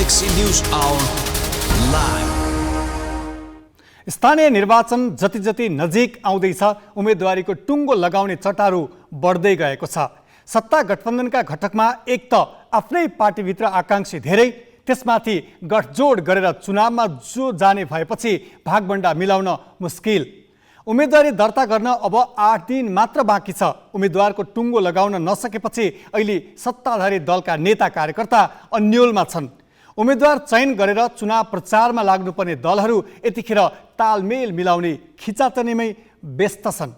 Galaxy News Hour live. स्थानीय निर्वाचन जति जति नजिक आउँदैछ उम्मेदवारीको टुङ्गो लगाउने चटारो बढ्दै गएको छ। सत्ता गठबन्धनका घटकमा एक त आफ्नै पार्टीभित्र आकांक्षी धेरै, त्यसमाथि गठजोड गरेर चुनावमा जो जाने भएपछि भागभण्डा मिलाउन मुस्किल। उम्मेदवारी दर्ता गर्न अब 8 दिन मात्र बाँकी छ। उम्मेदवारको टुङ्गो लगाउन नसकेपछि अहिले सत्ताधारी दलका नेता कार्यकर्ता अन्योलमा छन्। उम्मेदवार चयन गरेर चुनाव प्रचारमा लाग्नुपर्ने दलहरू यतिखेर तालमेल मिलाउने खिचातानीमै व्यस्त छन्।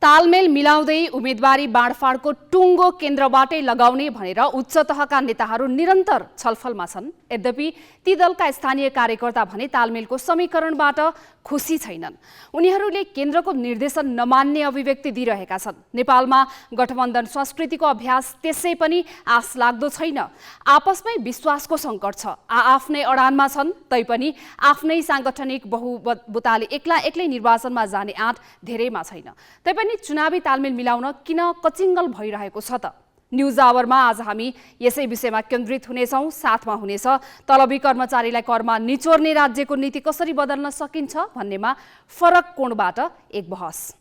तालमेल मिलाउँदै उम्मेदवारी बाँडफाँडको टुङ्गो केन्द्रबाटै लगाउने भनेर उच्च तहका नेताहरू निरन्तर छलफलमा छन्। यद्यपि ती दलका स्थानीय कार्यकर्ता भने तालमेलको समीकरणबाट खुसी छैनन्। उनीहरूले केन्द्रको निर्देशन नमान्ने अभिव्यक्ति दिइरहेका छन्। नेपालमा गठबन्धन संस्कृतिको अभ्यास त्यसै पनि आश लाग्दो छैन। आपसमै विश्वासको सङ्कट छ। आफ्नै अडानमा छन् तैपनि आफ्नै साङ्गठनिक बहुबुताले एक्लै निर्वाचनमा जाने आँट धेरैमा छैन। तैपनि चुनावी तालमेल मिलाउन किन कचिङ्गल भइरहेको छ त? न्युज आवरमा आज हामी यसै विषयमा केन्द्रित हुनेछौँ। साथमा हुनेछ तलबी कर्मचारीलाई करमा निचोर्ने राज्यको नीति कसरी बदल्न सकिन्छ भन्नेमा फरक कोणबाट एक बहस।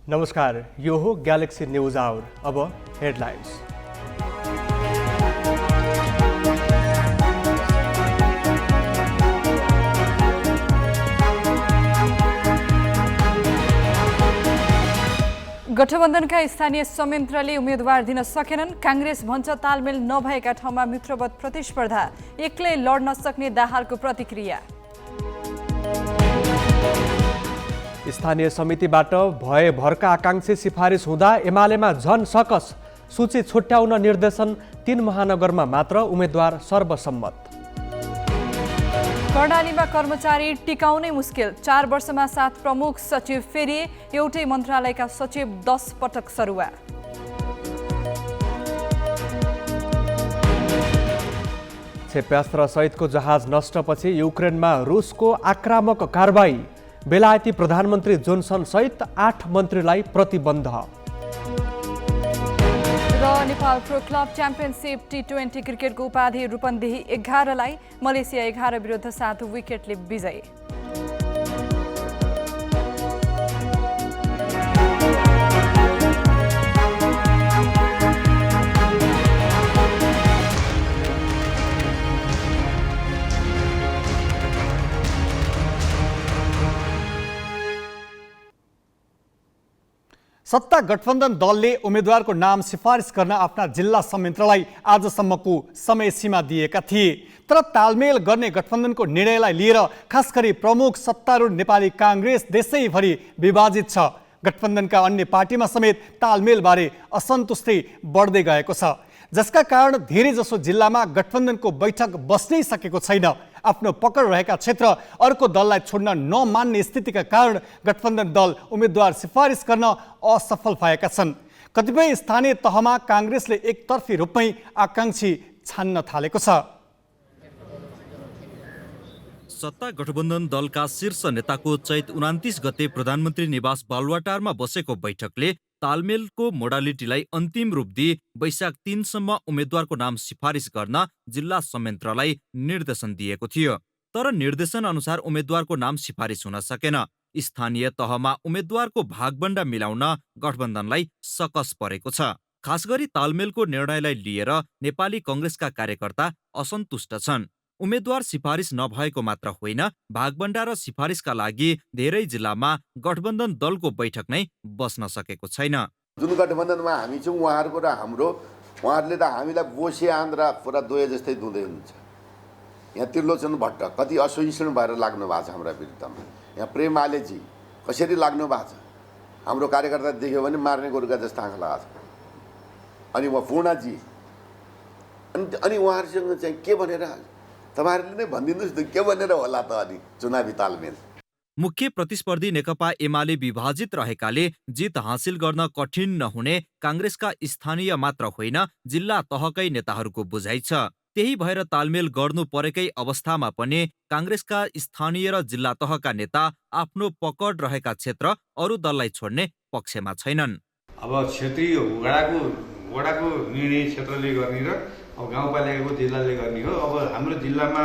नमस्कार, यो हो ग्यालेक्सी न्यूज आवर। अब हेडलाइन्स। गठबन्धनका स्थानीय संयन्त्रले उम्मेदवार दिन सकेनन्। कांग्रेस भन्छ तालमेल नभएका ठाउँमा मित्रवत प्रतिस्पर्धा, एक्लै लड्न सक्ने दाहालको प्रतिक्रिया। स्थानीय समितिबाट भएभरका आकांक्षी सिफारिस हुँदा एमालेमा झन सकस। सूची छुट्याउन निर्देशन, 3 महानगरमा मात्र उम्मेदवार सर्वसम्मत। कर्णालीमा कर्मचारी टिकाउनै मुस्किल। 4 वर्षमा 7 प्रमुख सचिव फेरिए। एउटै मन्त्रालयका सचिव 10 पटक सरुवा। क्षेप्यास्त्र सहितको जहाज नष्टपछि युक्रेनमा रुसको आक्रामक कारबाही। बेलायती प्रधानमन्त्री जोन्सन सहित 8 मन्त्रीलाई प्रतिबन्ध। र Nepal pro club championship T20 क्रिकेटको उपाधि रूपन्देही 11लाई, मलेसिया 11 विरुद्ध 7 विकेटले विजय। सत्ता गठबन्धन दलले उम्मेदवारको नाम सिफारिस गर्न आफ्ना जिल्ला संयन्त्रलाई आजसम्मको समय सीमा दिएका थिए। तर तालमेल गर्ने गठबन्धनको निर्णयलाई लिएर खास गरी प्रमुख सत्तारूढ नेपाली कांग्रेस देशैभरि विभाजित छ। गठबन्धनका अन्य पार्टीमा समेत तालमेलबारे असन्तुष्टि बढ्दै गएको छ, जसका कारण धेरैजसो जिल्लामा गठबन्धनको बैठक बस्नै सकेको छैन। आफ्नो पकड रहेका क्षेत्र अर्को दललाई छोड्न नमान्ने स्थितिका कारण गठबन्धन दल उम्मेदवार सिफारिस गर्न असफल भएका छन्। कतिपय स्थानीय तहमा कांग्रेसले एकतर्फी रूपमै आकांक्षी छान्न थालेको छ। सत्ता गठबन्धन दलका शीर्ष नेताको चैत 29 गते प्रधानमन्त्री निवास बालुवाटारमा बसेको बैठकले तालमेलको मोडालिटीलाई अन्तिम रूप दिई वैशाख 3 सम्म उम्मेदवारको नाम सिफारिस गर्न जिल्ला संयन्त्रलाई निर्देशन दिएको थियो। तर निर्देशन अनुसार उम्मेदवारको नाम सिफारिस हुन सकेन। स्थानीय तहमा उम्मेदवारको भागभण्डा मिलाउन गठबन्धनलाई सकस परेको छ। खास गरी तालमेलको निर्णयलाई लिएर नेपाली कांग्रेसका कार्यकर्ता असन्तुष्ट छन्। उम्मेदवार सिफारिस नभएको मात्र होइन, भागभण्डा र सिफारिसका लागि धेरै जिल्लामा गठबन्धन दलको बैठक नै बस्न सकेको छैन। जुन गठबन्धनमा हामी छौँ उहाँहरूको र हाम्रो, उहाँहरूले त हामीलाई बोसे आन्द्रा पुरा दोहे जस्तै दुँदै हुनुहुन्छ। यहाँ त्रिलोचन भट्ट कति असहिष्णु भएर लाग्नु भएको छ हाम्रा विरुद्धमा। यहाँ प्रेम आलेजी कसरी लाग्नु भएको छ, हाम्रो कार्यकर्ता देख्यो भने मार्ने गोरुका जस्तो आँखा लगाएको छ। अनि उहाँ पूर्णाजी अनि उहाँहरूसँग चाहिँ के भनेर तपाईँहरूले नै भनिदिनुहोस् त, के भनेर होला त अनि चुनावी तालमेल। मुख्य प्रतिस्पर्धी नेकपा एमाले विभाजित रहेकाले जित हासिल गर्न कठिन नहुने काङ्ग्रेसका स्थानीय मात्र होइन जिल्ला तहकै नेताहरूको बुझाइ छ। त्यही भएर तालमेल गर्नु परेकै अवस्थामा पनि काङ्ग्रेसका स्थानीय र जिल्ला तहका नेता आफ्नो पकड रहेका क्षेत्र अरू दललाई छोड्ने पक्षमा छैनन्। अब क्षेत्रीय वडाको निर्णय क्षेत्रले गर्ने र अब गाउँपालिकाको जिल्लाले गर्ने हो। अब हाम्रो जिल्लामा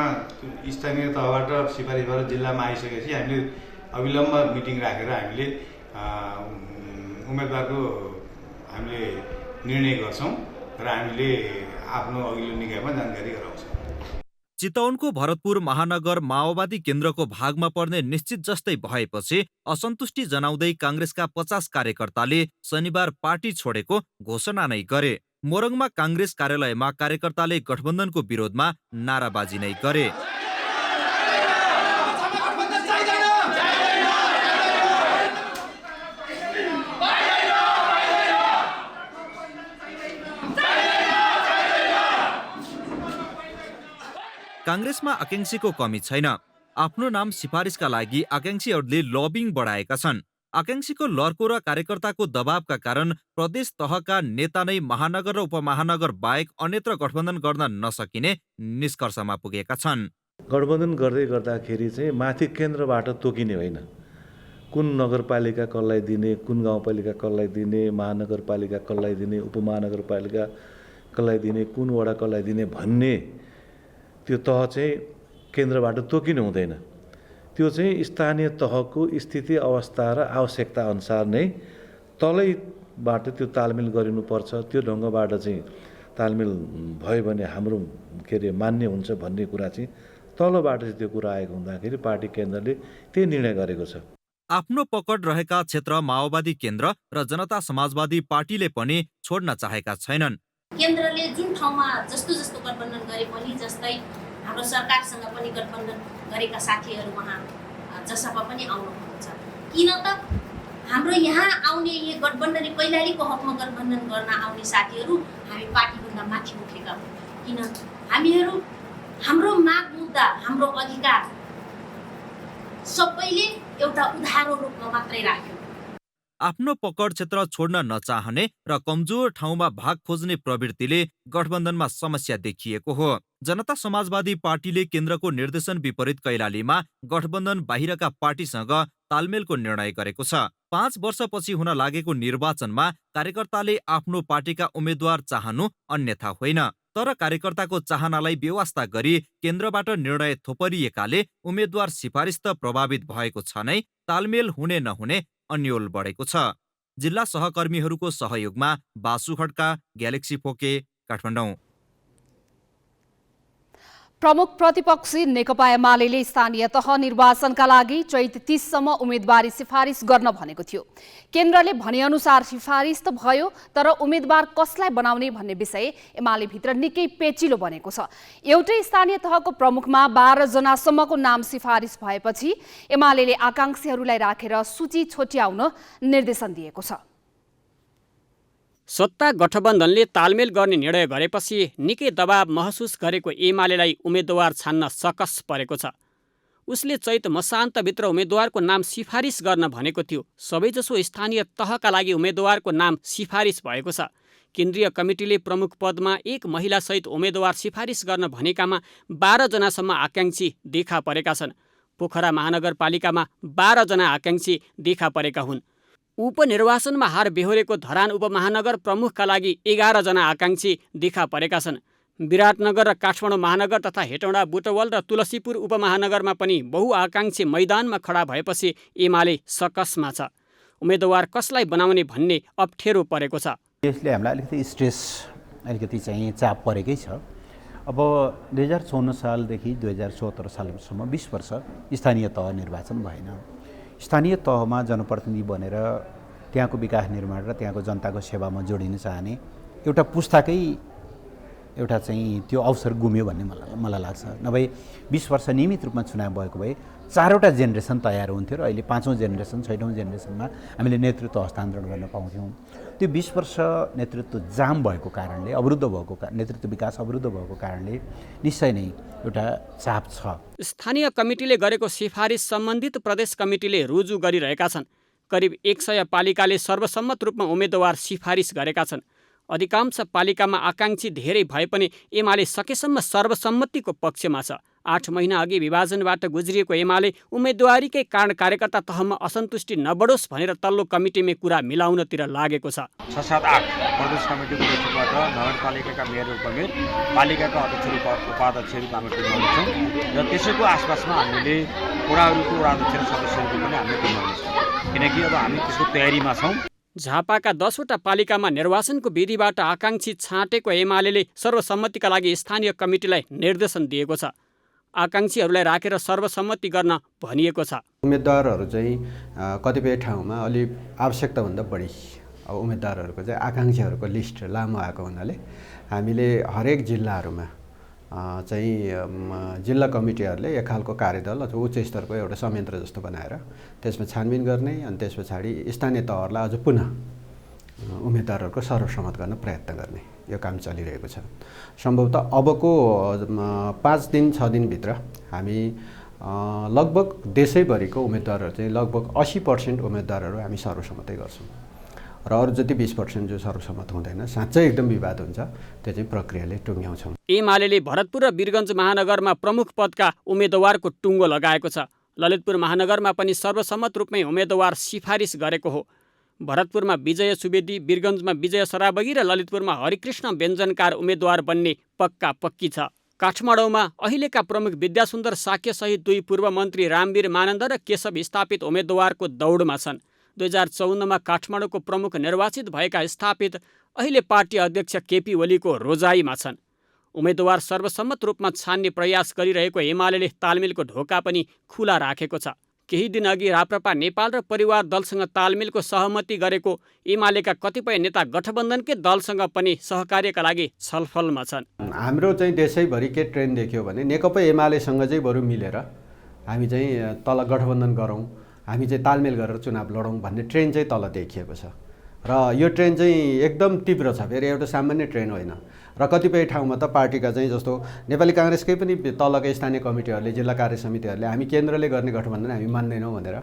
स्थानीय तहबाट सिफारिस भएर जिल्लामा आइसकेपछि हामीले अविलम्ब मिटिङ राखेर हामीले उम्मेदवारको हामीले निर्णय गर्छौँ र हामीले आफ्नो अघिल्लो निकायमा जानकारी गराउँछौँ। चितवनको भरतपुर महानगर माओवादी केन्द्रको भागमा पर्ने निश्चित जस्तै भएपछि असन्तुष्टि जनाउँदै काङ्ग्रेसका 50 कार्यकर्ताले शनिबार पार्टी छोडेको घोषणा नै गरे। मोरङमा काङ्ग्रेस कार्यालयमा कार्यकर्ताले गठबन्धनको विरोधमा नाराबाजी नै गरे। काङ्ग्रेसमा आकांक्षीको कमी छैन। आफ्नो नाम सिफारिसका लागि आकांक्षीहरूले लबिङ बढाएका छन्। आकांक्षीको लर्को र कार्यकर्ताको दबावका कारण प्रदेश तहका नेता नै महानगर र उपमहानगर बाहेक अन्यत्र गठबन्धन गर्न नसकिने निष्कर्षमा पुगेका छन्। गठबन्धन गर्दै गर्दाखेरि चाहिँ माथि केन्द्रबाट तोकिने होइन, कुन नगरपालिका कसलाई दिने, कुन गाउँपालिका कसलाई दिने, महानगरपालिका कसलाई दिने, उपमहानगरपालिका कसलाई दिने, कुन वडा कसलाई दिने भन्ने त्यो तह चाहिँ केन्द्रबाट तोकिनु हुँदैन। त्यो चाहिँ स्थानीय तहको स्थिति अवस्था र आवश्यकता अनुसार नै तलैबाट त्यो तालमेल गरिनुपर्छ। त्यो ढङ्गबाट चाहिँ तालमेल भयो भने हाम्रो मान्य हुन्छ भन्ने कुरा चाहिँ तलबाट चाहिँ त्यो कुरा आएको हुँदाखेरि पार्टी केन्द्रले त्यही निर्णय गरेको छ। आफ्नो पकड रहेका क्षेत्र माओवादी केन्द्र र जनता समाजवादी पार्टीले पनि छोड्न चाहेका छैनन्। केन्द्रले जुन ठाउँमा जस्तो गठबन्धन गरे पनि, जस्तै हाम्रो सरकारसँग पनि गठबन्धन गरेका साथीहरू उहाँ जसपा पनि आउनुहुन्छ। किन त हाम्रो यहाँ आउने यो गठबन्धन कैलालीको हकमा गठबन्धन गर्न आउने साथीहरू हामी पार्टीभन्दा माथि उठेका हौँ। किन हामीहरू हाम्रो माग मुद्दा, हाम्रो अधिकार सबैले एउटा उधारो रूपमा मात्रै राख्यौँ। आफ्नो पकड क्षेत्र छोड्न नचाहने र कमजोर ठाउँमा भाग खोज्ने प्रवृत्तिले गठबन्धनमा समस्या देखिएको हो। जनता समाजवादी पार्टीले केन्द्रको निर्देशन विपरीत कैलालीमा गठबन्धन बाहिरका पार्टीसँग तालमेलको निर्णय गरेको छ। 5 वर्षपछि हुन लागेको निर्वाचनमा कार्यकर्ताले आफ्नो पार्टीका उम्मेद्वार चाहनु अन्यथा होइन, तर कार्यकर्ताको चाहनालाई बेवास्ता गरी केन्द्रबाट निर्णय थोपरिएकाले उम्मेद्वार सिफारिस त प्रभावित भएको छ नै, तालमेल हुने नहुने अन्यल बढेको छ। जिल्ला सहकर्मीहरूको सहयोगमा बासु खड्का, ग्यालेक्सी फोके, काठमाडौँ। प्रमुख प्रतिपक्षी नेकपा एमाले स्थानीय तह निर्वाचनका लागि चैत 30 सम्म उम्मेदवारी सिफारिस गर्न भनेको थियो। केन्द्रले भनेअनुसार सिफारिस त भयो, तर उम्मेदवार कसलाई बनाउने भन्ने विषय एमाले भित्र निकै पेचिलो बनेको छ। एउटै स्थानीय तहको प्रमुखमा 12 जनासम्मको नाम सिफारिस भएपछि एमाले आकांक्षीहरूलाई राखेर सूची छोट्याउन निर्देशन दिएको छ। सत्ता गठबन्धनले तालमेल गर्ने निर्णय गरेपछि निकै दबाव महसुस गरेको एमालेलाई उम्मेदवार छान्न सकस परेको छ। उसले चैत मसान्तभित्र उम्मेदवारको नाम सिफारिस गर्न भनेको थियो। सबैजसो स्थानीय तहका लागि उम्मेदवारको नाम सिफारिस भएको छ। केन्द्रीय कमिटीले प्रमुख पदमा एक महिलासहित उम्मेदवार सिफारिस गर्न भनेकामा 12 जनासम्म आकांक्षी देखा परेका छन्। पोखरा महानगरपालिकामा 12 जना आकांक्षी देखा परेका हुन्। उपनिर्वाचनमा हार बेहोरेको धरान उपमहानगर प्रमुखका लागि 11 जना आकांक्षी देखा परेका छन्। विराटनगर र काठमाडौँ महानगर तथा हेटौँडा, बुटवल र तुलसीपुर उपमहानगरमा पनि बहुआकांक्षी मैदानमा खडा भएपछि एमाले सकसमा छ। उम्मेदवार कसलाई बनाउने भन्ने अप्ठ्यारो परेको छ। यसले हामीलाई अलिकति स्ट्रेस, अलिकति चाहिँ चाप परेकै छ। अब 2054 सालदेखि 2074 सालसम्म 20 वर्ष स्थानीय तह निर्वाचन भएन। स्थानीय तहमा जनप्रतिनिधि बनेर त्यहाँको विकास निर्माण र त्यहाँको जनताको सेवामा जोडिन चाहने एउटा पुस्ताकै एउटा चाहिँ त्यो अवसर गुम्यो भन्ने मलाई लाग्छ। नभए 20 वर्ष नियमित रूपमा चुनाव भएको भए 4वटा जेनेरेसन तयार हुन्थ्यो र अहिले 5औँ जेनेरेसन 6औँ जेनेरेसनमा हामीले नेतृत्व हस्तान्तरण गर्न पाउँथ्यौँ। त्यो 20 वर्ष नेतृत्व जाम भएको कारणले नेतृत्व विकास अवरुद्ध भएको कारणले निश्चय नै एउटा चाप छ। स्थानीय कमिटीले गरेको सिफारिस सम्बन्धित प्रदेश कमिटीले रुजु गरिरहेका छन्। करिब 100 पालिकाले सर्वसम्मत रूपमा उम्मेदवार सिफारिस गरेका छन्। अधिकांश पालिकामा आकाङ्क्षी धेरै भए पनि एमाले सकेसम्म सर्वसम्मतिको पक्षमा छ। 8 महिना अघि विभाजनबाट गुज्रिएको एमाले उम्मेदवारीकै कारण कार्यकर्ता तहमा असन्तुष्टि नबढोस् भनेर तल्लो कमिटीमै कुरा मिलाउनतिर लागेको छ। 6, 7, 8 प्रदेश कमिटीको नेतृत्वबाट नगरपालिकाका मेयर उपमेयर, पालिकाका अध्यक्ष उपाध्यक्षहरू हामी टुङ्गाउनेछौँ र त्यसैको आसपासमा हामीले वडाहरूको वडाध्यक्ष र सदस्यहरूको पनि हामीले टुङ्गाउनेछौँ, किनकि अब हामी त्यसको तयारीमा छौँ। झापाका 10वटा पालिकामा निर्वाचनको विधिबाट आकाङ्क्षी छाँटेको एमाले सर्वसम्मतिका लागि स्थानीय कमिटीलाई निर्देशन दिएको छ। आकाङ्क्षीहरूलाई राखेर सर्वसम्मति गर्न भनिएको छ। उम्मेदवारहरू चाहिँ कतिपय ठाउँमा अलि आवश्यकताभन्दा बढी अब उम्मेदवारहरूको चाहिँ आकाङ्क्षीहरूको लिस्ट लामो आएको हुनाले हामीले हरेक जिल्लाहरूमा चाहिँ जिल्ला कमिटीहरूले एक खालको कार्यदल अथवा उच्च स्तरको एउटा संयन्त्र जस्तो बनाएर त्यसमा छानबिन गर्ने अनि त्यस पछाडि स्थानीय तहहरूलाई अझ पुनः उम्मेदवारहरूको सर्वसम्मत गर्न प्रयत्न गर्ने यो काम चलिरहेको छ। सम्भवतः अबको 5 दिन 6 दिनभित्र हामी लगभग देशैभरिको उम्मेदवारहरू चाहिँ लगभग 80% उम्मेदवारहरू हामी सर्वसम्मतै गर्छौँ र अरू जति 20% जो सर्वसम्मत हुँदैन साँच्चै एकदम विवाद हुन्छ त्यो चाहिँ प्रक्रियाले टुङ्ग्याउँछौँ। एमाले भरतपुर र वीरगञ्ज महानगरमा प्रमुख पदका उम्मेदवारको टुङ्गो लगाएको छ। ललितपुर महानगरमा पनि सर्वसम्मत रूपमै उम्मेदवार सिफारिस गरेको हो। भरतपुरमा विजय सुवेदी, वीरगञ्जमा विजय सराबगी र ललितपुरमा हरिकृष्ण व्यञ्जनकार उम्मेदवार बन्ने पक्का पक्की छ। काठमाडौँमा अहिलेका प्रमुख विद्यासुन्दर साक्यसहित 2 पूर्व मन्त्री रामवीर मानन्द र केशव स्थापित उम्मेदवारको दौडमा छन्। 2054मा काठमाडौँको प्रमुख निर्वाचित भएका स्थापित अहिले पार्टी अध्यक्ष केपी ओलीको रोजाइमा छन्। उम्मेदवार सर्वसम्मत रूपमा छान्ने प्रयास गरिरहेको एमाले तालमेलको ढोका पनि खुला राखेको छ। केही दिन अघि राप्रपा नेपाल र परिवार दलसँग तालमेलको सहमति गरेको एमालेका कतिपय नेता गठबन्धनकै दलसँग पनि सहकार्यका लागि छलफलमा छन्। हाम्रो चाहिँ देशैभरि के ट्रेन्ड देखियो भने नेकपा एमालेसँग चाहिँ बरु मिलेर हामी चाहिँ तल गठबन्धन गरौँ, हामी चाहिँ तालमेल गरेर चुनाव लडौँ भन्ने ट्रेन्ड चाहिँ तल देखिएको छ र यो ट्रेन्ड चाहिँ एकदम तीव्र छ। फेरि एउटा सामान्य ट्रेन्ड होइन र कतिपय ठाउँमा त पार्टीका चाहिँ जस्तो नेपाली काङ्ग्रेसकै पनि तलका स्थानीय कमिटीहरूले जिल्ला कार्य समितिहरूले हामी केन्द्रले गर्ने गठबन्धन हामी मान्दैनौँ भनेर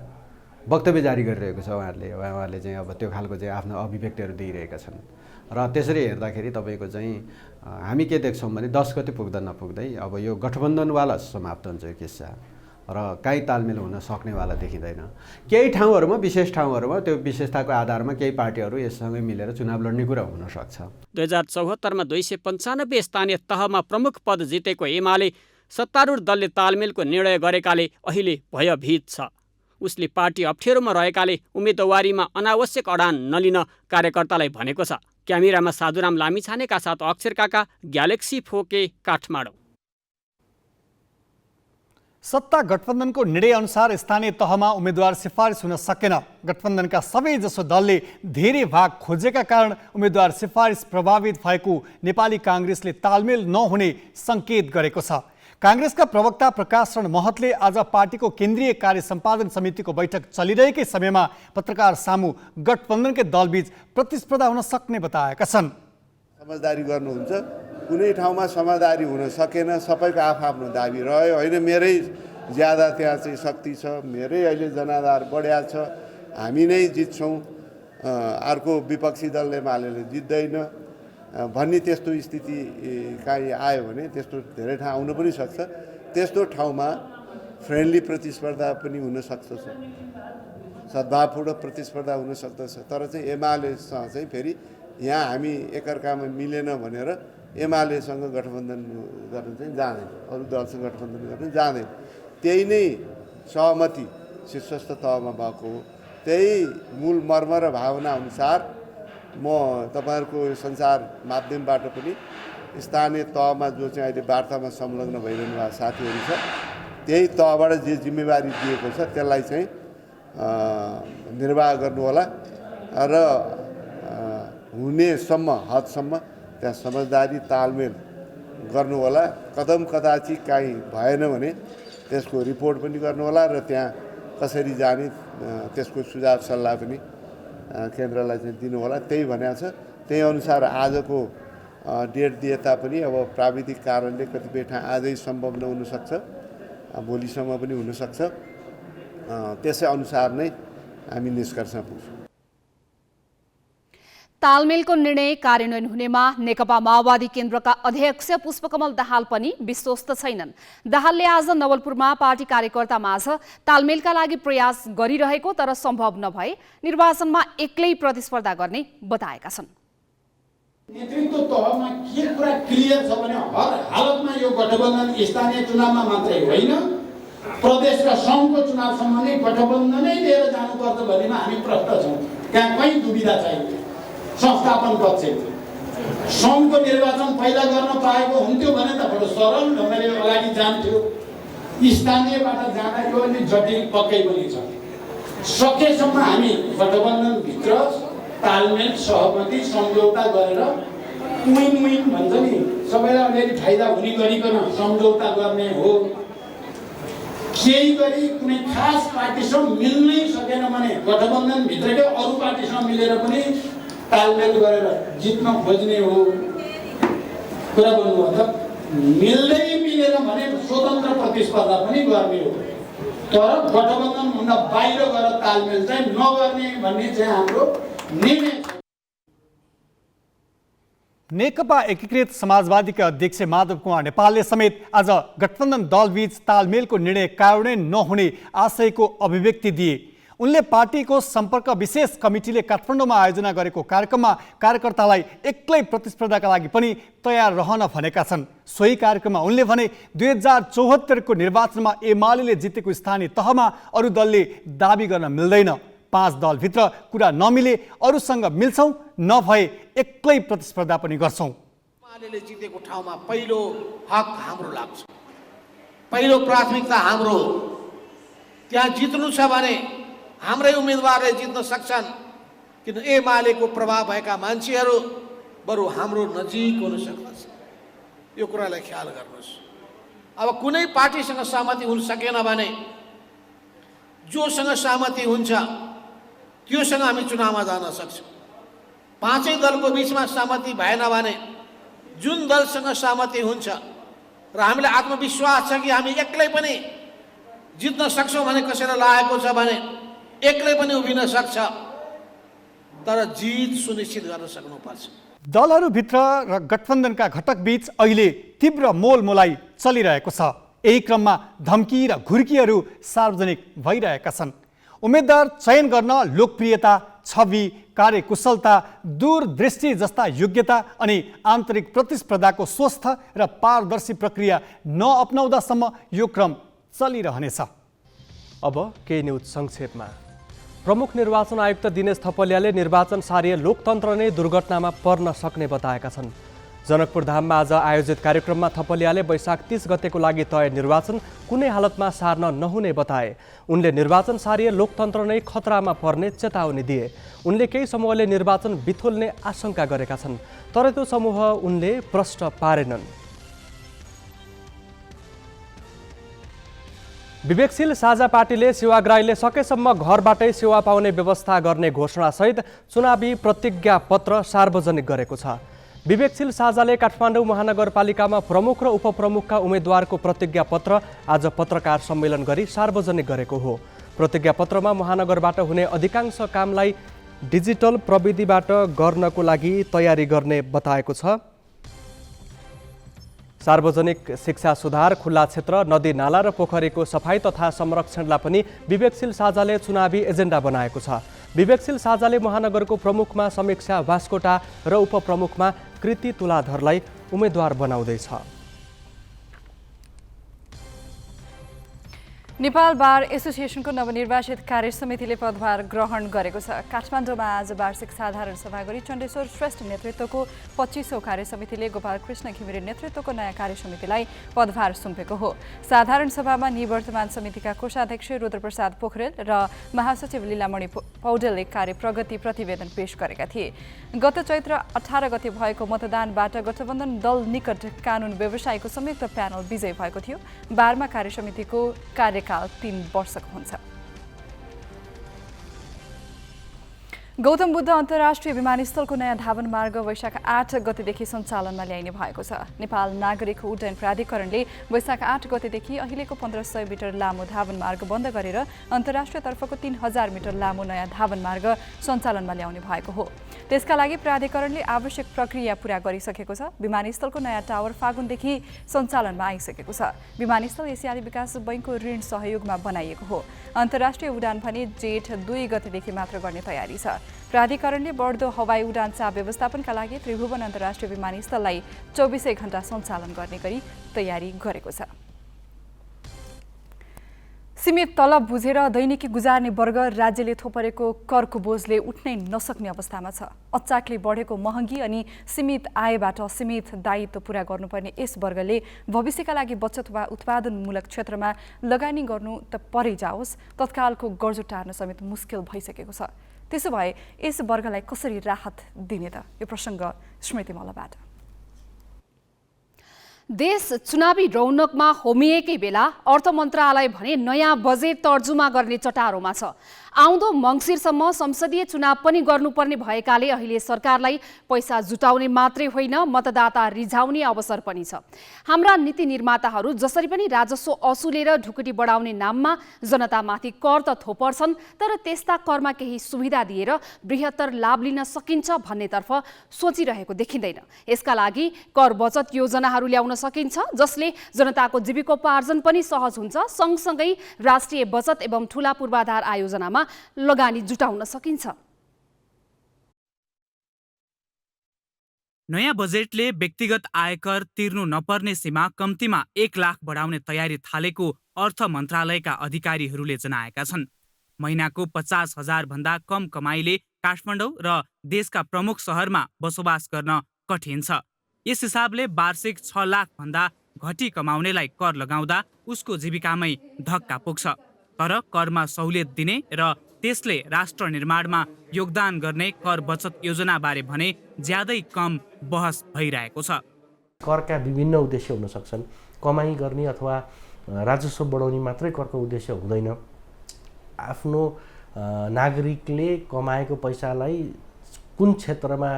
वक्तव्य जारी गरिरहेको छ उहाँहरूले चाहिँ अब त्यो खालको चाहिँ आफ्नो अभिव्यक्तिहरू दिइरहेका छन् र त्यसरी हेर्दाखेरि तपाईँको चाहिँ हामी के देख्छौँ भने 10 गते पुग्दा नपुग्दै अब यो गठबन्धनवाला समाप्त हुन्छ यो किस्सा र काहीँ तालमेल हुन सक्नेवाला देखिँदैन। केही ठाउँहरूमा विशेष ठाउँहरूमा त्यो विशेषताको आधारमा केही पार्टीहरू यससँगै मिलेर चुनाव लड्ने कुरा हुनसक्छ। 2074मा 295 स्थानीय तहमा प्रमुख पद जितेको एमाले सत्तारूढ दलले तालमेलको निर्णय गरेकाले अहिले भयभीत छ। उसले पार्टी अप्ठ्यारोमा रहेकाले उम्मेदवारीमा अनावश्यक अडान नलिन कार्यकर्तालाई भनेको छ। क्यामेरामा साधुराम लामिछानेका साथ अक्षर काका, ग्यालेक्सी 4K, काठमाडौँ। सत्ता गठबन्धनको निर्णय अनुसार स्थानीय तहमा उम्मेदवार सिफारिस हुन सकेन। गठबन्धनका सबैजसो दलले धेरै भाग खोजेका कारण उम्मेदवार सिफारिस प्रभावित भएको नेपाली काङ्ग्रेसले तालमेल नहुने सङ्केत गरेको छ। काङ्ग्रेसका प्रवक्ता प्रकाश शरण महतले आज पार्टीको केन्द्रीय कार्य सम्पादन समितिको बैठक चलिरहेकै समयमा पत्रकार सामु गठबन्धनकै दलबीच प्रतिस्पर्धा हुन सक्ने बताएका छन्। समझदारी गर्नुहुन्छ, कुनै ठाउँमा समझदारी हुन सकेन, सबैको आफ्नो दाबी रह्यो। होइन मेरै ज्यादा त्यहाँ चाहिँ शक्ति छ, मेरै अहिले जनाधार बढ्या छ, हामी नै जित्छौँ, अर्को विपक्षी दल एमाले जित्दैन भन्ने त्यस्तो स्थिति काहीँ आयो भने त्यस्तो धेरै ठाउँ आउन पनि सक्छ। त्यस्तो ठाउँमा फ्रेन्डली प्रतिस्पर्धा पनि हुनसक्छ, सद्भावपूर्ण प्रतिस्पर्धा हुन सक्दछ। तर चाहिँ एमालेसँग चाहिँ फेरि यहाँ हामी एकअर्कामा मिलेन भनेर एमालेसँग गठबन्धन गर्न चाहिँ जाँदैन, अरू दलसँग गठबन्धन गर्न जाँदैन। त्यही नै सहमति शीर्षस्थ तहमा भएको हो। त्यही मूल मर्म र भावना अनुसार म तपाईँहरूको सञ्चार माध्यमबाट पनि स्थानीय तहमा जो चाहिँ अहिले वार्तामा संलग्न भइरहनु भएको साथीहरू छ, त्यही तहबाट जे जिम्मेवारी दिएको छ त्यसलाई चाहिँ निर्वाह गर्नुहोला र हुनेसम्म हदसम्म त्यहाँ समझदारी तालमेल गर्नुहोला। कदम कदाची काहीँ भएन भने त्यसको रिपोर्ट पनि गर्नुहोला र त्यहाँ कसरी जाने त्यसको सुझाव सल्लाह पनि केन्द्रलाई चाहिँ दिनु होला, त्यही भनेको छ। त्यही अनुसार आजको डेट दिए तापनि अब प्राविधिक कारणले कतिपय ठाउँ आजै सम्भव नहुनसक्छ, भोलिसम्म पनि हुनसक्छ। त्यसै अनुसार नै हामी निष्कर्षमा पुग्छौँ। तालमेलको निर्णय कार्यान्वयन हुनेमा नेकपा माओवादी केन्द्रका अध्यक्ष पुष्पकमल दाहाल पनि विश्वस्त छैनन्। दाहालले आज नवलपुरमा पार्टी कार्यकर्तामाझ तालमेलका लागि प्रयास गरिरहेको तर सम्भव नभए निर्वाचनमा एक्लै प्रतिस्पर्धा गर्ने बताएका छन्। नेतृत्व तहमा के कुरा क्लियर छ भने हर हालतमा यो गठबन्धन स्थानीय चुनावमा मात्रै होइन, प्रदेश र सङ्घको चुनावसम्म नै गठबन्धनै लिएर जानुपर्छ भन्नेमा हामी प्रष्ट छौँ। त्यहाँ कहीँ दुविधा छैन। संस्थापन पक्ष सङ्घको निर्वाचन पहिला गर्न पाएको हुन्थ्यो भने त बडो सरल ढङ्गले अगाडि जान्थ्यो। स्थानीयबाट जाँदा यो अलि जटिल पक्कै पनि छ। सकेसम्म हामी गठबन्धनभित्र तालमेल, सहमति, सम्झौता गरेर विन विन भन्छ नि, सबैलाई अलिअलि फाइदा हुने गरिकन सम्झौता गर्ने हो। केही गरी कुनै खास पार्टीसँग मिल्नै सकेन भने गठबन्धनभित्रकै अरू पार्टीसँग मिलेर पनि तालमेल गरेर जित्न खोज्ने हो। कुरा भन्नुभयो त मिल्दै मिलेन भने स्वतन्त्र प्रतिस्पर्धा पनि गर्ने हो, तर गठबन्धनभन्दा बाहिर गएर तालमेल चाहिँ नगर्ने भन्ने चाहिँ हाम्रो निर्णय छ। नेकपा एकीकृत समाजवादीका अध्यक्ष माधव कुमार नेपालले समेत आज गठबन्धन दलबीच तालमेलको निर्णय कार्यान्वयन नहुने आशयको अभिव्यक्ति दिए। उनले पार्टीको सम्पर्क विशेष कमिटीले काठमाडौँमा आयोजना गरेको कार्यक्रममा कार्यकर्तालाई एक्लै प्रतिस्पर्धाका लागि पनि तयार रहन भनेका छन्। सोही कार्यक्रममा उनले भने 2074 को निर्वाचनमा एमाले जितेको स्थानीय तहमा अरू दलले दाबी गर्न मिल्दैन। 5 दलभित्र कुरा नमिले अरूसँग मिल्छौँ, नभए एक्लै प्रतिस्पर्धा पनि गर्छौँ। एमाले जितेको ठाउँमा पहिलो हक हाम्रो लाग्छ, पहिलो प्राथमिकता हाम्रो। त्यहाँ जित्नु छ भने हाम्रै उम्मेदवारले जित्न सक्छन्, किन एमालेको प्रभाव भएका मान्छेहरू बरु हाम्रो नजिक हुन सक्दछ। यो कुरालाई ख्याल गर्नुहोस्। अब कुनै पार्टीसँग सहमति हुन सकेन भने जोसँग सहमति हुन्छ त्योसँग हामी चुनावमा जान सक्छौँ। 5 दलको बिचमा सहमति भएन भने जुन दलसँग सहमति हुन्छ र हामीलाई आत्मविश्वास छ कि हामी एक्लै पनि जित्न सक्छौँ भने कसैलाई लागेको छ भने एक्लै पनि उभिन सक्छ, तर जित सुनिश्चित गर्न सक्नुपर्छ। दलहरूभित्र र गठबन्धनका घटक बीच अहिले तीव्र मोलमोलाई चलिरहेको छ। यही क्रममा धम्की र घुर्कीहरू सार्वजनिक भइरहेका छन्। उम्मेदवार चयन गर्न लोकप्रियता, छवि, कार्यकुशलता, दूरदृष्टि जस्ता योग्यता अनि आन्तरिक प्रतिस्पर्धाको स्वस्थ र पारदर्शी प्रक्रिया नअपनाउँदासम्म यो क्रम चलिरहनेछ। अब केही न्युज संक्षेपमा। प्रमुख निर्वाचन आयुक्त दिनेश थपलियाले निर्वाचन सारीय लोकतन्त्र नै दुर्घटनामा पर्न सक्ने बताएका छन्। जनकपुर धाममा आज आयोजित कार्यक्रममा थपलियाले वैशाख 30 गतेको लागि तय निर्वाचन कुनै हालतमा सार्न नहुने बताए। उनले निर्वाचन सारीय लोकतन्त्र नै खतरामा पर्ने चेतावनी दिए। उनले केही समूहले निर्वाचन बिथोल्ने आशंका गरेका छन्, तर त्यो समूह उनले प्रष्ट पारेनन्। विवेकशील साझा पार्टीले सेवाग्राहीले सकेसम्म घरबाटै सेवा पाउने व्यवस्था गर्ने घोषणासहित चुनावी प्रतिज्ञा पत्र सार्वजनिक गरेको छ। विवेकशील साझाले काठमाडौँ महानगरपालिकामा प्रमुख र उपप्रमुखका उम्मेदवारको प्रतिज्ञा पत्र आज पत्रकार सम्मेलन गरी सार्वजनिक गरेको हो। प्रतिज्ञा पत्रमा महानगरबाट हुने अधिकांश कामलाई डिजिटल प्रविधिबाट गर्नको लागि तयारी गर्ने बताएको छ। सार्वजनिक शिक्षा सुधार, खुल्ला क्षेत्र, नदी नाला र पोखरीको सफाई तथा संरक्षणलाई पनि विवेकशील साझाले चुनावी एजेन्डा बनाएको छ। विवेकशील साझाले महानगरको प्रमुखमा समीक्षा वास्कोटा र उपप्रमुखमा कृति तुलाधरलाई उम्मेदवार बनाउँदैछ। नेपाल बार एसोसिएसनको नवनिर्वाचित कार्य समितिले पदभार ग्रहण गरेको छ। काठमाडौँमा आज वार्षिक साधारण सभा गरी चण्डेश्वर श्रेष्ठ नेतृत्वको 25औं कार्य समितिले गोपाल कृष्ण घिमिरे नेतृत्वको नयाँ कार्य समितिलाई पदभार सुम्पेको हो। साधारण सभामा निवर्तमान समितिका कोषाध्यक्ष रुद्रप्रसाद पोखरेल र महासचिव लीलामणि पौडेलले कार्य प्रगति प्रतिवेदन पेश गरेका थिए। गत चैत्र 18 गते भएको मतदानबाट गठबन्धन दल निकट कानुन व्यवसायको संयुक्त प्यानल विजयी भएको थियो। बारमा कार्य समितिको कार्यकाल 3 वर्षको हुन्छ। गौतम बुद्ध अन्तर्राष्ट्रिय विमानस्थलको नयाँ धावन मार्ग वैशाख 8 गतेदेखि सञ्चालनमा ल्याइने भएको छ। नेपाल नागरिक उड्डयन प्राधिकरणले वैशाख 8 गतेदेखि अहिलेको 1500 मिटर लामो धावन मार्ग बन्द गरेर अन्तर्राष्ट्रिय तर्फको 3000 मिटर लामो नयाँ धावन मार्ग सञ्चालनमा ल्याउने भएको हो। त्यसका लागि प्राधिकरणले आवश्यक प्रक्रिया पूरा गरिसकेको छ। विमानस्थलको नयाँ टावर फागुनदेखि सञ्चालनमा आइसकेको छ। विमानस्थल एसियाली विकास बैङ्कको ऋण सहयोगमा बनाइएको हो। अन्तर्राष्ट्रिय उडान भने जेठ 2 गतेदेखि मात्र गर्ने तयारी छ। प्राधिकरणले बढ्दो हवाई उडान चाप व्यवस्थापनका लागि त्रिभुवन अन्तर्राष्ट्रिय विमानस्थललाई 24 घण्टा सञ्चालन गर्ने गरी तयारी गरेको छ। सीमित तलब बुझेर दैनिकी गुजार्ने वर्ग राज्यले थोपरेको करको बोझले उठ्नै नसक्ने अवस्थामा छ। अचाकले बढेको महँगी अनि सीमित आयबाट असीमित दायित्व पूरा गर्नुपर्ने यस वर्गले भविष्यका लागि बचत वा उत्पादनमूलक क्षेत्रमा लगानी गर्नु त परै जाओस्, तत्कालको गर्जो टार्न समेत मुस्किल भइसकेको छ। त्यसो भए यस वर्गलाई कसरी राहत दिने त? यो प्रसङ्ग स्मृति मल्लबाट। देश चुनावी रौनकमा होमिएकै बेला अर्थ मन्त्रालय भने नयाँ बजेट तर्जुमा गर्ने चटारोमा छ। आउँदो मङ्सिरसम्म संसदीय चुनाव पनि गर्नुपर्ने भएकाले अहिले सरकारलाई पैसा जुटाउने मात्रै होइन, मतदाता रिझाउने अवसर पनि छ। हाम्रा नीति निर्माताहरू जसरी पनि राजस्व असुलेर ढुकुटी बढाउने नाममा जनतामाथि कर त थोपर्छन्, तर त्यस्ता करमा केही सुविधा दिएर बृहत्तर लाभ लिन सकिन्छ भन्नेतर्फ सोचिरहेको देखिँदैन। यसका लागि कर बचत योजनाहरू ल्याउन सकिन्छ, जसले जनताको जीविकोपार्जन पनि सहज हुन्छ। सँगसँगै राष्ट्रिय बचत एवं ठूला पूर्वाधार आयोजनामा लगानी जुटाउन सकिन्छ। नयाँ बजेटले व्यक्तिगत आयकर तिर्नु नपर्ने सीमा कम्तीमा 1 लाख बढाउने तयारी थालेको अर्थ मन्त्रालयका अधिकारीहरूले जनाएका छन्। महिनाको 50,000 भन्दा कम कमाइले काठमाडौँ र देशका प्रमुख सहरमा बसोबास गर्न कठिन छ। यस हिसाबले वार्षिक 6 लाख भन्दा घटी कमाउनेलाई कर लगाउँदा उसको जीविकामै धक्का पुग्छ। तर करमा सहुलियत दिने र त्यसले राष्ट्र निर्माणमा योगदान गर्ने कर बचत योजनाबारे भने ज्यादै कम बहस भइरहेको छ। करका विभिन्न उद्देश्य हुन सक्छन्। कमाई गर्ने अथवा राजस्व बढाउने मात्रै करको उद्देश्य हुँदैन। आफ्नो नागरिकले कमाएको पैसालाई कुन क्षेत्रमा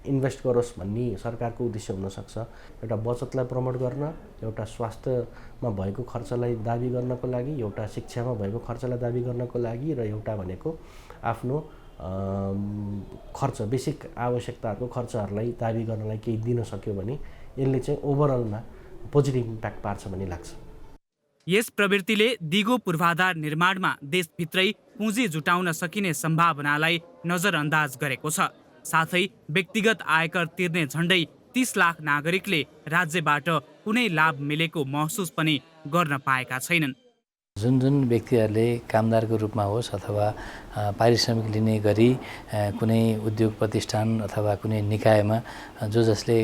इन्भेस्ट गरोस् भन्ने सरकारको उद्देश्य हुनसक्छ। एउटा बचतलाई प्रमोट गर्न, एउटा स्वास्थ्यमा भएको खर्चलाई दाबी गर्नको लागि, एउटा शिक्षामा भएको खर्चलाई दाबी गर्नको लागि, र एउटा भनेको आफ्नो खर्च बेसिक आवश्यकताहरूको खर्चहरूलाई दाबी गर्नलाई केही दिन सक्यो भने यसले चाहिँ ओभरअलमा पोजिटिभ इम्प्याक्ट पार्छ भन्ने लाग्छ। यस प्रवृत्तिले दिगो पूर्वाधार निर्माणमा देशभित्रै पुँजी जुटाउन सकिने सम्भावनालाई नजरअन्दाज गरेको छ। साथै व्यक्तिगत आयकर तिर्ने झण्डै 30 लाख नागरिकले राज्यबाट कुनै लाभ मिलेको महसुस पनि गर्न पाएका छैनन्। जुन जुन व्यक्तिहरूले कामदारको रूपमा होस् अथवा पारिश्रमिक लिने गरी कुनै उद्योग प्रतिष्ठान अथवा कुनै निकायमा जसले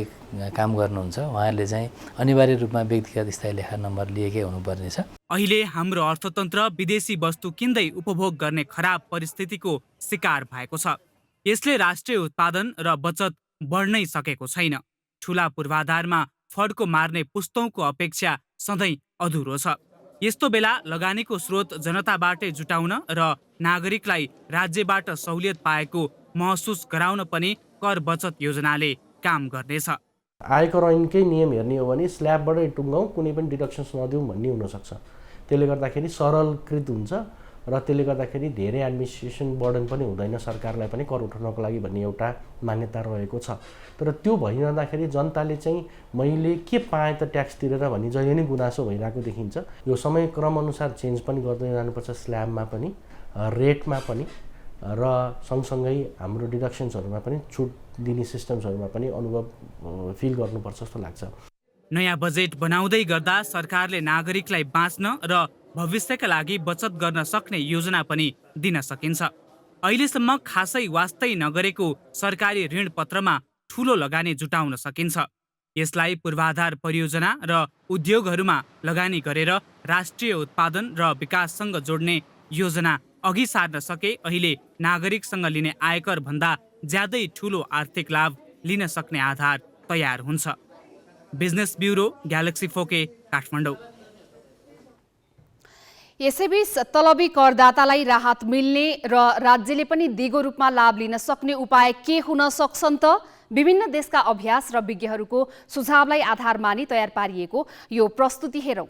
काम गर्नुहुन्छ उहाँहरूले चाहिँ अनिवार्य रूपमा व्यक्तिगत स्थायी लेखा नम्बर लिएकै हुनुपर्नेछ। अहिले हाम्रो अर्थतन्त्र विदेशी वस्तु किन्दै उपभोग गर्ने खराब परिस्थितिको शिकार भएको छ। यसले राष्ट्रिय उत्पादन र बचत बढ्नै सकेको छैन। ठूला पूर्वाधारमा फड्को मार्ने पुस्तौंको अपेक्षा सधैँ अधुरो छ। यस्तो बेला लगानीको स्रोत जनताबाटै जुटाउन र नागरिकलाई राज्यबाट सहुलियत पाएको महसुस गराउन पनि कर बचत योजनाले काम गर्नेछ। आयकर ऐनकै नियम हेर्ने हो भने स्ल्याबबाटै टुङ्गाउँ, कुनै पनि डिडक्सन्स नदिउँ भन्ने हुनसक्छ। त्यसले गर्दाखेरि सरलकृत हुन्छ र त्यसले गर्दाखेरि धेरै एडमिनिस्ट्रेसन बर्डन पनि हुँदैन सरकारलाई पनि कर उठाउनको लागि भन्ने एउटा मान्यता रहेको छ। तर त्यो भइरहँदाखेरि जनताले चाहिँ मैले के पाएँ त ट्याक्स तिरेर भन्ने जहिले नै गुनासो भइरहेको देखिन्छ। यो समय क्रमअनुसार चेन्ज पनि गर्दै जानुपर्छ, स्ल्याबमा पनि, रेटमा पनि, र सँगसँगै हाम्रो डिडक्सन्सहरूमा पनि छुट दिने सिस्टम्सहरूमा पनि अनुभव फिल गर्नुपर्छ जस्तो लाग्छ। नयाँ बजेट बनाउँदै गर्दा सरकारले नागरिकलाई बाँच्न र भविष्यका लागि बचत गर्न सक्ने योजना पनि दिन सकिन्छ। अहिलेसम्म खासै वास्तै नगरेको सरकारी ऋण पत्रमा ठूलो लगानी जुटाउन सकिन्छ। यसलाई पूर्वाधार परियोजना र उद्योगहरूमा लगानी गरेर राष्ट्रिय उत्पादन र विकाससँग जोड्ने योजना अघि सार्न सके अहिले नागरिकसँग लिने आयकर भन्दा ज्यादै ठूलो आर्थिक लाभ लिन सक्ने आधार तयार हुन्छ। Business bureau, galaxy four K, Kathmandu. यसैबीच तलबी करदातालाई राहत मिल्ने र राज्यले पनि दिगो रूपमा लाभ लिन सक्ने उपाय के हुन सक्छन् त? विभिन्न देशका अभ्यास र विज्ञहरूको सुझावलाई आधार मानि तयार पारिएको यो प्रस्तुति हेरौँ।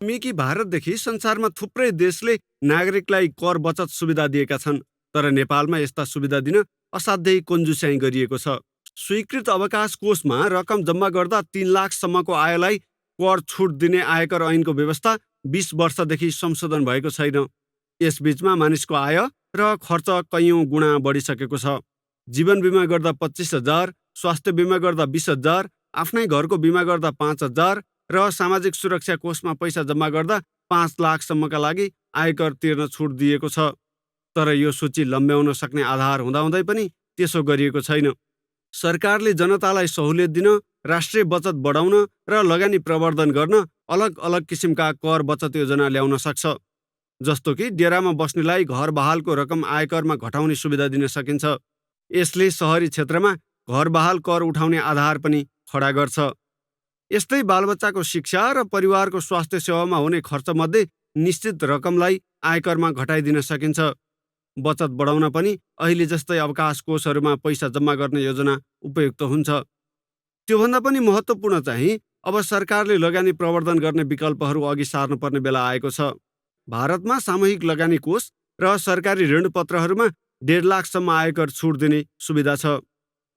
छिमेकी भारतदेखि संसारमा थुप्रै देशले नागरिकलाई कर बचत सुविधा दिएका छन्, तर नेपालमा यस्ता सुविधा दिन असाध्यै कन्जुस्याइ गरिएको छ। स्वीकृत अवकाश कोषमा रकम जम्मा गर्दा 3 लाखसम्मको आयलाई कर छुट दिने आयकर ऐनको व्यवस्था 20 वर्षदेखि संशोधन भएको छैन। यसबीचमा मानिसको आय र खर्च कैयौं गुणा बढिसकेको छ। जीवन बिमा गर्दा 25,000, स्वास्थ्य बिमा गर्दा 20,000, आफ्नै घरको बिमा गर्दा 5,000 र सामाजिक सुरक्षा कोषमा पैसा जम्मा गर्दा 5 लाखसम्मका लागि आयकर तिर्न छुट दिएको छ। तर यो सूची लम्ब्याउन सक्ने आधार हुँदाहुँदै पनि त्यसो गरिएको छैन। सरकारले जनतालाई सहुलियत दिन, राष्ट्रिय बचत बढाउन र लगानी प्रवर्धन गर्न अलग अलग किसिमका कर बचत योजना ल्याउन सक्छ। जस्तो कि डेरामा बस्नेलाई घर बहालको रकम आयकरमा घटाउने सुविधा दिन सकिन्छ। यसले सहरी क्षेत्रमा घर बहाल कर उठाउने आधार पनि खडा गर्छ। यस्तै बालबच्चाको शिक्षा र परिवारको स्वास्थ्य सेवामा हुने खर्चमध्ये निश्चित रकमलाई आयकरमा घटाइदिन सकिन्छ। बचत बढाउन पनि अहिले जस्तै अवकाश कोषहरूमा पैसा जम्मा गर्ने योजना उपयुक्त हुन्छ। त्योभन्दा पनि महत्त्वपूर्ण चाहिँ अब सरकारले लगानी प्रवर्धन गर्ने विकल्पहरू अघि सार्नुपर्ने बेला आएको छ। भारतमा सामूहिक लगानी कोष र सरकारी ऋणपत्रहरूमा 1.5 लाखसम्म आयकर छुट दिने सुविधा छ।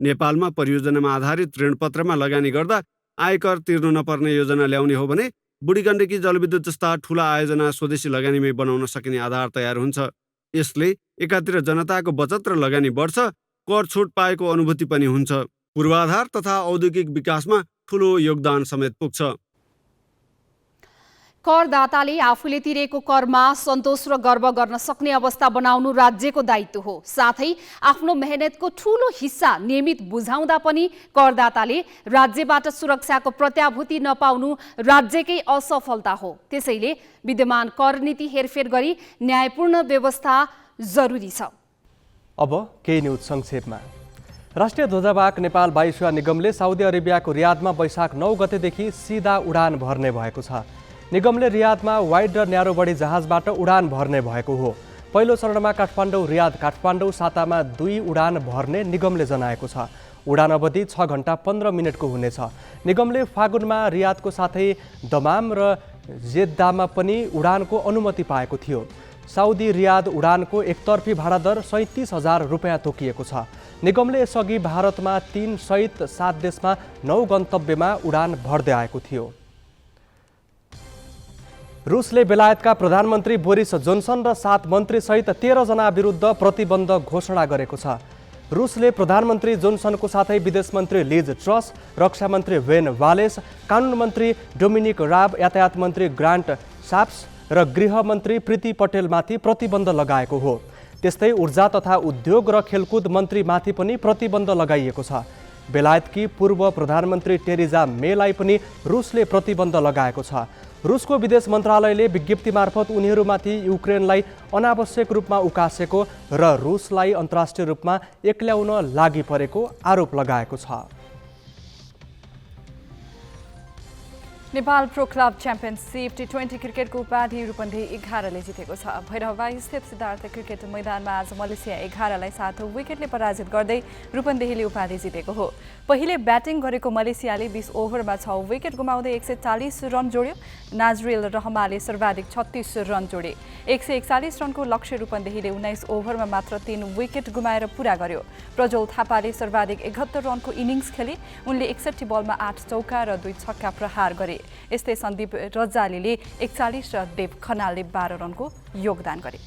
नेपालमा परियोजनामा आधारित ऋणपत्रमा लगानी गर्दा आयकर तिर्नु नपर्ने योजना ल्याउने हो भने बुढीगण्डकी जलविद्युत जस्ता ठूला आयोजना स्वदेशी लगानीमै बनाउन सकिने आधार तयार हुन्छ। यसले एकातिर जनताको बचत र लगानी बढ्छ, कर छुट पाएको अनुभूति पनि हुन्छ। पूर्वाधार तथा औद्योगिक विकासमा ठूलो योगदान समेत पुग्छ। करदाताले आफूले तिरेको करमा सन्तोष र गर्व गर्न सक्ने अवस्था बनाउनु राज्यको दायित्व हो। साथै आफ्नो मेहनतको ठूलो हिस्सा नियमित बुझाउँदा पनि करदाताले राज्यबाट सुरक्षाको प्रत्याभूति नपाउनु राज्यकै असफलता हो। त्यसैले विद्यमान कर नीति हेरफेर गरी न्यायपूर्ण व्यवस्था जरुरी छ। अब केही न्युज संक्षेपमा। राष्ट्रिय ध्वजावाहक नेपाल वायुसेवा निगमले साउदी अरेबियाको रियादमा वैशाख 9 गतेदेखि सिधा उडान भर्ने भएको छ। निगमले रियादमा वाइड र न्यारो बडी जहाजबाट उडान भर्ने भएको हो। पहिलो चरणमा काठमाडौँ रियाद काठमाडौँ सातामा 2 उडान भर्ने निगमले जनाएको छ। उडान अवधि 6 घण्टा 15 मिनटको हुनेछ। निगमले फागुनमा रियादको साथै दमाम र जेद्दामा पनि उडानको अनुमति पाएको थियो। साउदी रियाद उडानको एकतर्फी भाडा दर 37,000 रुपियाँ तोकिएको छ। निगमले यसअघि भारतमा 3 सहित 7 देशमा 9 गन्तव्यमा उडान भर्दै आएको थियो। रुसले बेलायतका प्रधानमन्त्री बोरिस जोन्सन र 7 मन्त्रीसहित 13 जना विरुद्ध प्रतिबन्ध घोषणा गरेको छ। रुसले प्रधानमन्त्री जोन्सनको साथै विदेश मन्त्री लिज ट्रस, रक्षा मन्त्री वेन वालेस, कानुन मन्त्री डोमिनिक राब, यातायात मन्त्री ग्रान्ट साप्स र गृह मन्त्री प्रीति पटेलमाथि प्रतिबन्ध लगाएको हो। त्यस्तै ऊर्जा तथा उद्योग र खेलकुद मन्त्रीमाथि पनि प्रतिबन्ध लगाइएको छ। बेलायतकी पूर्व प्रधानमन्त्री टेरिजा मेलाई पनि रुसले प्रतिबन्ध लगाएको छ। रुसको विदेश मन्त्रालयले विज्ञप्ति मार्फत उनीहरूमाथि युक्रेनलाई अनावश्यक रूपमा उकासेको र रुसलाई अन्तर्राष्ट्रिय रूपमा एक्ल्याउन लागि परेको आरोप लगाएको छ। Nepal pro club championship T20 क्रिकेटको उपाधि रूपन्देही 11ले जितेको छ। भैरहवाई स्थित सिद्धार्थ क्रिकेट मैदानमा आज मलेसिया 11लाई 7 विकेटले पराजित गर्दै रूपन्देहीले उपाधि जितेको हो। पहिले ब्याटिङ गरेको मलेसियाले 20 ओभरमा 6 विकेट गुमाउँदै 140 रन जोड्यो। नाजरिल रहमाले सर्वाधिक 36 रन जोडे। 141 रनको लक्ष्य रूपन्देहीले 19 ओभरमा मात्र 3 विकेट गुमाएर पूरा गर्यो। प्रज्वल थापाले सर्वाधिक 71 रनको इनिङ्स खेले। उनले 61 बलमा 8 चौका र 2 छक्का प्रहार गरे। यस्तै सन्दीप रजालीले 41 र देव खनालले 12 रनको योगदान गरे।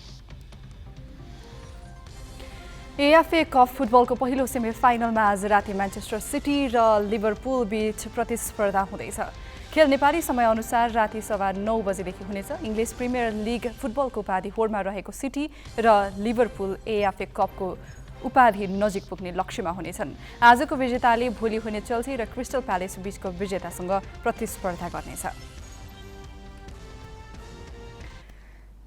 एएफए कप फुटबलको पहिलो सेमिफाइनलमा आज राति म्यान्चेस्टर सिटी र लिभरपुल बीच प्रतिस्पर्धा हुँदैछ। खेल नेपाली समयअनुसार राति 9:15 बजेदेखि हुनेछ। इङ्ग्लिस प्रिमियर लिग फुटबलको उपाधि होडमा रहेको सिटी र लिभरपुल एएफए कपको उपाधि नजिक पुग्ने लक्ष्यमा हुनेछन्। आजको विजेताले भोलि हुने चेल्सी र क्रिस्टल प्यालेस बीचको विजेतासँग प्रतिस्पर्धा गर्नेछ।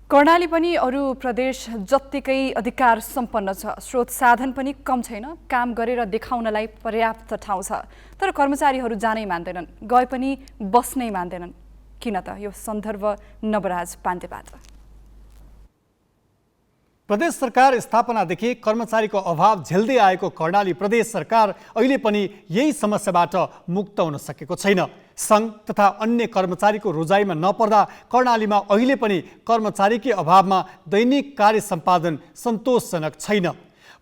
कर्णाली पनि अरू प्रदेश जत्तिकै अधिकार सम्पन्न छ। स्रोत साधन पनि कम छैन। काम गरेर देखाउनलाई पर्याप्त ठाउँ छ। तर कर्मचारीहरू जानै मान्दैनन्, गए पनि बस्नै मान्दैनन्। किन त? यो सन्दर्भ नवराज पाण्डेबाट। प्रदेश सरकार स्थापनादेखि कर्मचारीको अभाव झेल्दै आएको कर्णाली प्रदेश सरकार अहिले पनि यही समस्याबाट मुक्त हुन सकेको छैन। सङ्घ तथा अन्य कर्मचारीको रोजाइमा नपर्दा कर्णालीमा अहिले पनि कर्मचारीकै अभावमा दैनिक कार्य सम्पादन सन्तोषजनक छैन।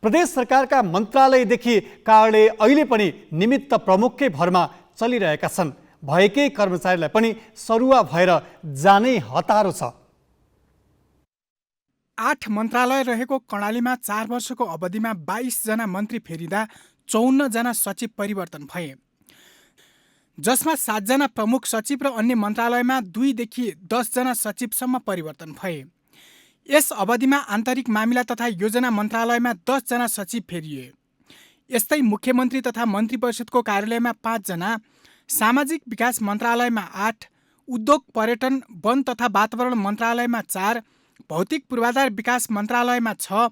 प्रदेश सरकारका मन्त्रालयदेखि कार्यालय अहिले पनि निमित्त प्रमुखकै भरमा चलिरहेका छन्। भएकै कर्मचारीलाई पनि सरुवा भएर जानै हतारो छ। 8 मन्त्रालय रहेको कर्णालीमा 4 वर्षको अवधिमा 22 जना मन्त्री फेरिँदा 54 जना सचिव परिवर्तन भए, जसमा 7 जना प्रमुख सचिव र अन्य मन्त्रालयमा 2 देखि 10 जना सचिवसम्म परिवर्तन भए। यस अवधिमा आन्तरिक मामिला तथा योजना मन्त्रालयमा 10 जना सचिव फेरिए। यस्तै मुख्यमन्त्री तथा मन्त्री परिषदको कार्यालयमा 5 जना, सामाजिक विकास मन्त्रालयमा 8, उद्योग पर्यटन वन तथा वातावरण मन्त्रालयमा 4, भौतिक पूर्वाधार विकास मन्त्रालयमा 6,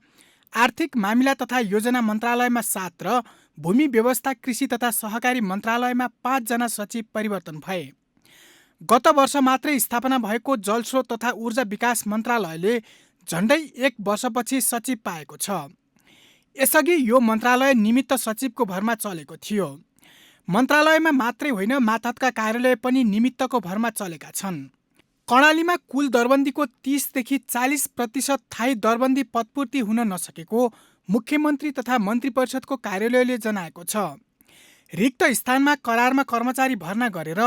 आर्थिक मामिला तथा योजना मन्त्रालयमा 7 र भूमि व्यवस्था कृषि तथा सहकारी मन्त्रालयमा 5 जना सचिव परिवर्तन भए। गत वर्ष मात्रै स्थापना भएको जलस्रोत तथा ऊर्जा विकास मन्त्रालयले झन्डै 1 वर्षपछि सचिव पाएको छ। यसअघि यो मन्त्रालय निमित्त सचिवको भरमा चलेको थियो। मन्त्रालयमा मात्रै होइन, मातहतका कार्यालय पनि निमित्तको भरमा चलेका छन्। कर्णालीमा कुल दरबन्दीको 30 देखि 40% थायी दरबन्दी पदपूर्ति हुन नसकेको मुख्यमन्त्री तथा मन्त्री परिषदको कार्यालयले जनाएको छ। रिक्त स्थानमा करारमा कर्मचारी भर्ना गरेर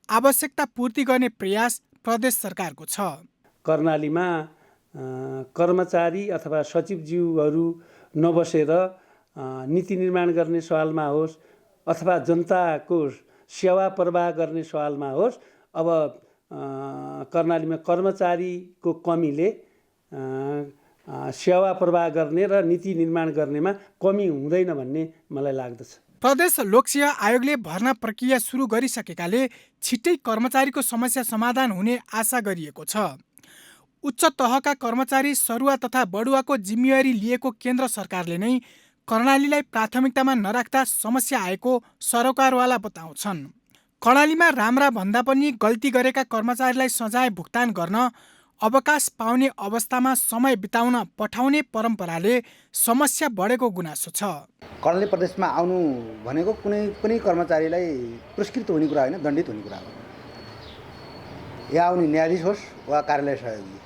आवश्यकता पूर्ति गर्ने प्रयास प्रदेश सरकारको छ। कर्णालीमा कर्मचारी अथवा सचिवज्यूहरू नबसेर नीति निर्माण गर्ने सवालमा होस् अथवा जनताको सेवा प्रवाह गर्ने सवालमा होस्, अब कर्णालीमा कर्मचारीको कमीले सेवा प्रवाह गर्ने र नीति निर्माण गर्नेमा कमी हुँदैन भन्ने मलाई लाग्दछ। प्रदेश लोकसेवा आयोगले भर्ना प्रक्रिया सुरु गरिसकेकाले छिट्टै कर्मचारीको समस्या समाधान हुने आशा गरिएको छ। उच्च तहका कर्मचारी सरुवा तथा बढुवाको जिम्मेवारी लिएको केन्द्र सरकारले नै कर्णालीलाई प्राथमिकतामा नराख्दा समस्या आएको सरोकारवाला बताउँछन्। कर्णालीमा राम्रा भन्दा पनि गल्ती गरेका कर्मचारीलाई सजाय भुक्तान गर्न अवकाश पाउने अवस्थामा समय बिताउन पठाउने परम्पराले समस्या बढेको गुनासो छ। कर्णाली प्रदेशमा आउनु भनेको कुनै पनि कर्मचारीलाई पुरस्कृत हुने कुरा होइन, दण्डित हुने कुरा हो। यहाँ आउने न्यायाधीश होस् वा कार्यालय सहयोगी,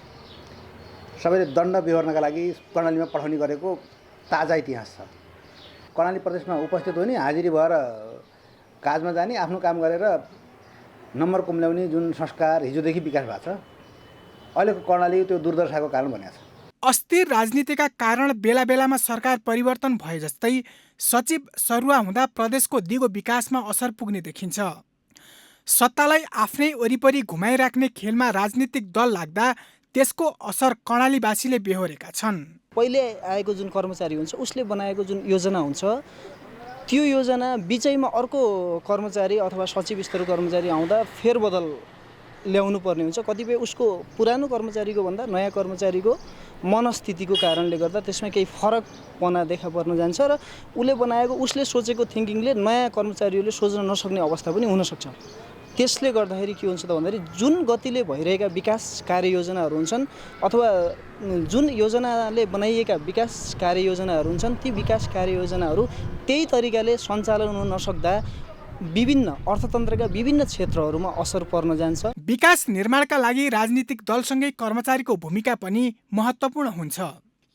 सबैले दण्ड बेहोर्नका लागि कर्णालीमा पठाउने गरेको ताजा इतिहास छ। कर्णाली प्रदेशमा उपस्थित हुने, हाजिरी भएर काजमा जाने, आफ्नो काम गरेर नम्बर कुम्ल्याउने जुन संस्कार हिजोदेखि विकास भएको छ, अहिलेको कर्णाली त्यो दुर्दशाको कारण बनेको छ। अस्थिर राजनीतिका कारण बेला बेलामा सरकार परिवर्तन भए जस्तै सचिव सरुवा हुँदा प्रदेशको दिगो विकासमा असर पुग्ने देखिन्छ। सत्तालाई आफ्नै वरिपरि घुमाइराख्ने खेलमा राजनीतिक दल लाग्दा त्यसको असर कर्णालीवासीले बेहोरेका छन्। पहिले आएको जुन कर्मचारी हुन्छ उसले बनाएको जुन योजना हुन्छ, त्यो योजना बिचैमा अर्को कर्मचारी अथवा सचिव स्तरको कर्मचारी आउँदा फेरबदल ल्याउनु पर्ने हुन्छ। कतिपय उसको पुरानो कर्मचारीको भन्दा नयाँ कर्मचारीको मनस्थितिको कारणले गर्दा त्यसमा केही फरकपना देखा पर्न जान्छ र उसले सोचेको थिङ्किङले नयाँ कर्मचारीहरूले सोच्न नसक्ने अवस्था पनि हुनसक्छ। त्यसले गर्दाखेरि के हुन्छ त भन्दाखेरि जुन गतिले भइरहेका विकास कार्ययोजनाहरू हुन्छन् अथवा जुन योजनाले बनाइएका विकास कार्ययोजनाहरू हुन्छन्, ती विकास कार्ययोजनाहरू त्यही तरिकाले सञ्चालन हुन नसक्दा विभिन्न अर्थतन्त्रका विभिन्न क्षेत्रहरूमा असर पर्न जान्छ। विकास निर्माणका लागि राजनीतिक दलसँगै कर्मचारीको भूमिका पनि महत्त्वपूर्ण हुन्छ।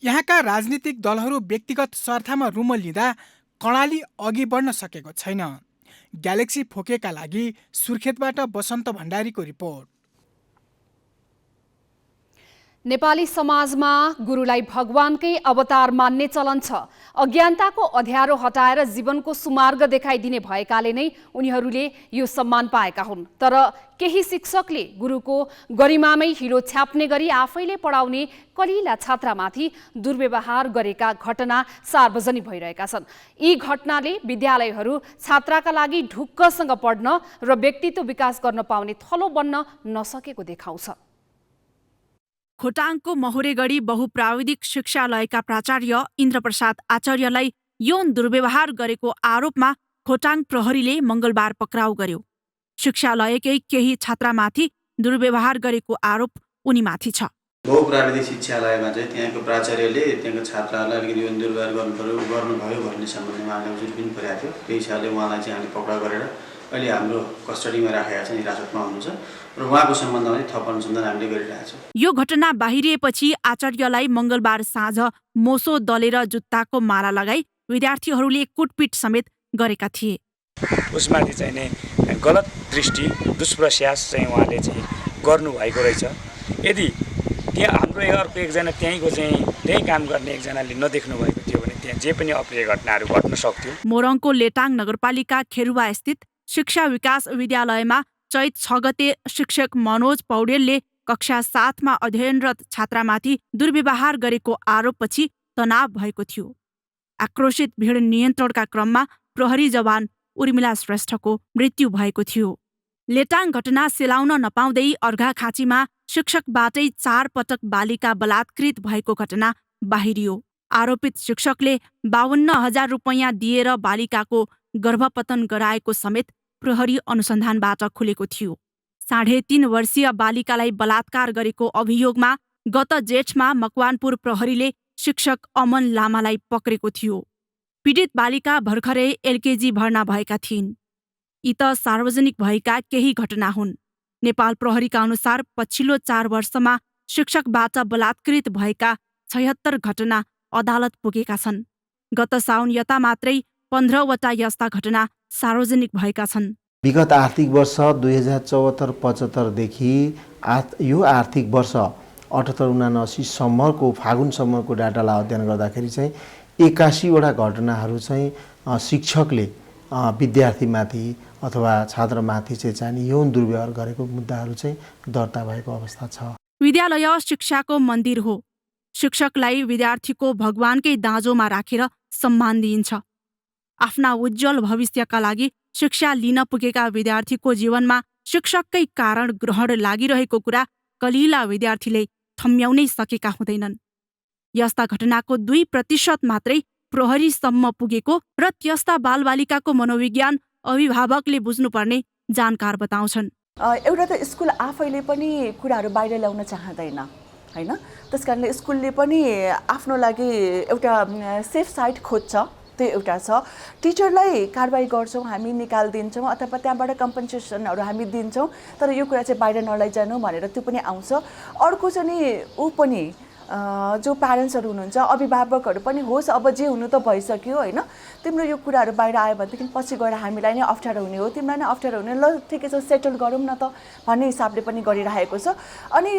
यहाँका राजनीतिक दलहरू व्यक्तिगत स्वार्थमा रुमल लिँदा कर्णाली अघि बढ्न सकेको छैन। ग्यालेक्सी फोकेका लागि सुर्खेतबाट बसन्त भण्डारीको रिपोर्ट। नेपाली समाजमा गुरुलाई भगवानकै अवतार मान्ने चलन छ। अज्ञानताको अध्यारो हटाएर जीवनको सुमार्ग देखाइदिने भएकाले नै उनीहरूले यो सम्मान पाएका हुन्। तर केही शिक्षकले गुरुको गरिमामै हिलो छ्याप्ने गरी आफैले पढाउने कलिला छात्रामाथि दुर्व्यवहार गरेका घटना सार्वजनिक भइरहेका छन्। यी घटनाले विद्यालयहरू छात्राका लागि ढुक्कसँग पढ्न र व्यक्तित्व विकास गर्न पाउने थलो बन्न नसकेको देखाउँछ। खोटाङको महुरेगढी बहुप्राविधिक शिक्षालयका प्राचार्य इन्द्रप्रसाद आचार्यलाई यौन दुर्व्यवहार गरेको आरोपमा खोटाङ प्रहरीले मंगलबार पक्राउ गर्यो। शिक्षालयकै केही छात्रामाथि दुर्व्यवहार गरेको आरोप उनीमाथि छ। बहुप्राविधिक शिक्षालयमा चाहिँ त्यहाँको प्राचार्यले त्यहाँको छात्रहरूलाई अलिकति यो दुर्व्यवहार गर्नुभयो भन्ने सम्बन्धमा हामीले जुन पनि परेको थियो, त्यही हिसाबले उहाँलाई चाहिँ हामीले पक्राउ गरेर अहिले हाम्रो कस्टडीमा राखेका छन्, हिरासतमा हुनुहुन्छ र उहाँको सम्बन्धमा थप अनुसन्धान हामीले गरिरहेका छौँ। यो घटना बाहिरिएपछि आचार्यलाई मङ्गलबार साँझ मोसो दलेर जुत्ताको माला लगाई विद्यार्थीहरूले कुटपिट समेत गरेका थिए। उसमाथि चाहिँ नै गलत दृष्टि दुष्प्रयास चाहिँ उहाँले चाहिँ गर्नुभएको रहेछ। यदि त्यहाँ हाम्रो अर्को एकजना त्यहीँको चाहिँ त्यहीँ काम गर्ने एकजनाले नदेख्नु भएको थियो भने त्यहाँ जे पनि अप्रिय घटनाहरू घट्न सक्थ्यो। मोरङको लेटाङ नगरपालिका खेरुवा स्थित शिक्षा विकास विद्यालयमा चैत 6 गते शिक्षक मनोज पौडेलले कक्षा 7मा अध्ययनरत छात्रामाथि दुर्व्यवहार गरेको आरोपपछि तनाव भएको थियो। आक्रोशित भिड नियन्त्रणका क्रममा प्रहरी जवान उर्मिला श्रेष्ठको मृत्यु भएको थियो। लेटाङ घटना सेलाउन नपाउँदै अर्घाखाँचीमा शिक्षकबाटै 4 पटक बालिका बलात्कृत भएको घटना बाहिरियो। आरोपित शिक्षकले 52,000 रुपैयाँ दिएर बालिकाको गर्भपतन गराएको समेत प्रहरी अनुसन्धानबाट खुलेको थियो। 3.5 वर्षीय बालिकालाई बलात्कार गरेको अभियोगमा गत जेठमा मकवानपुर प्रहरीले शिक्षक अमन लामालाई पक्रेको थियो। पीडित बालिका भर्खरै एलकेजी भर्ना भएका थिइन्। यी त सार्वजनिक भएका केही घटना हुन्। नेपाल प्रहरीका अनुसार पछिल्लो 4 वर्षमा शिक्षकबाट बलात्कृत भएका 76 घटना अदालत पुगेका छन्। गत साउन यता मात्रै 15 वटा यस्ता घटना सार्वजनिक भएका छन्। विगत आर्थिक वर्ष 2074-75 देखि यो आर्थिक वर्ष 78-79 सम्मको फागुनसम्मको डाटालाई अध्ययन गर्दाखेरि चाहिँ 81 वटा घटनाहरू चाहिँ शिक्षकले विद्यार्थीमाथि अथवा छात्रमाथि चाहिँ यौन दुर्व्यवहार गरेको मुद्दाहरू चाहिँ दर्ता भएको अवस्था छ। विद्यालय शिक्षाको मन्दिर हो। शिक्षकलाई विद्यार्थीको भगवानकै दाँजोमा राखेर सम्मान दिइन्छ। आफ्ना उज्जवल भविष्यका लागि शिक्षा लिन पुगेका विद्यार्थीको जीवनमा शिक्षककै कारण ग्रहण लागिरहेको कुरा कलिला विद्यार्थीले ठम्म्याउनै सकेका हुँदैनन्। यस्ता घटनाको 2% मात्रै प्रहरीसम्म पुगेको र त्यस्ता बालबालिकाको मनोविज्ञान अभिभावकले बुझ्नुपर्ने जानकार बताउँछन्। एउटा त स्कुल आफैले पनि कुराहरू बाहिर ल्याउन चाहँदैन हैन, त्यसकारणले स्कुलले पनि आफ्नो लागि एउटा सेफ साइड खोज्छ। त्यो एउटा छ। टिचरलाई कारबाही गर्छौँ, हामी निकालिदिन्छौँ अथवा त्यहाँबाट कम्पन्सेसनहरू हामी दिन्छौँ, तर यो कुरा चाहिँ बाहिर नलैजानु भनेर त्यो पनि आउँछ। अर्को चाहिँ नि ऊ पनि जो प्यारेन्ट्सहरू हुनुहुन्छ, अभिभावकहरू पनि होस् अब जे हुनु त भइसक्यो होइन, तिम्रो यो कुराहरू बाहिर आयो भनेदेखि पछि गएर हामीलाई नै अप्ठ्यारो हुने हो, तिमीलाई नै अप्ठ्यारो हुने, ल ठिकै छ सेटल गरौँ न त भन्ने हिसाबले पनि गरिरहेको छ। अनि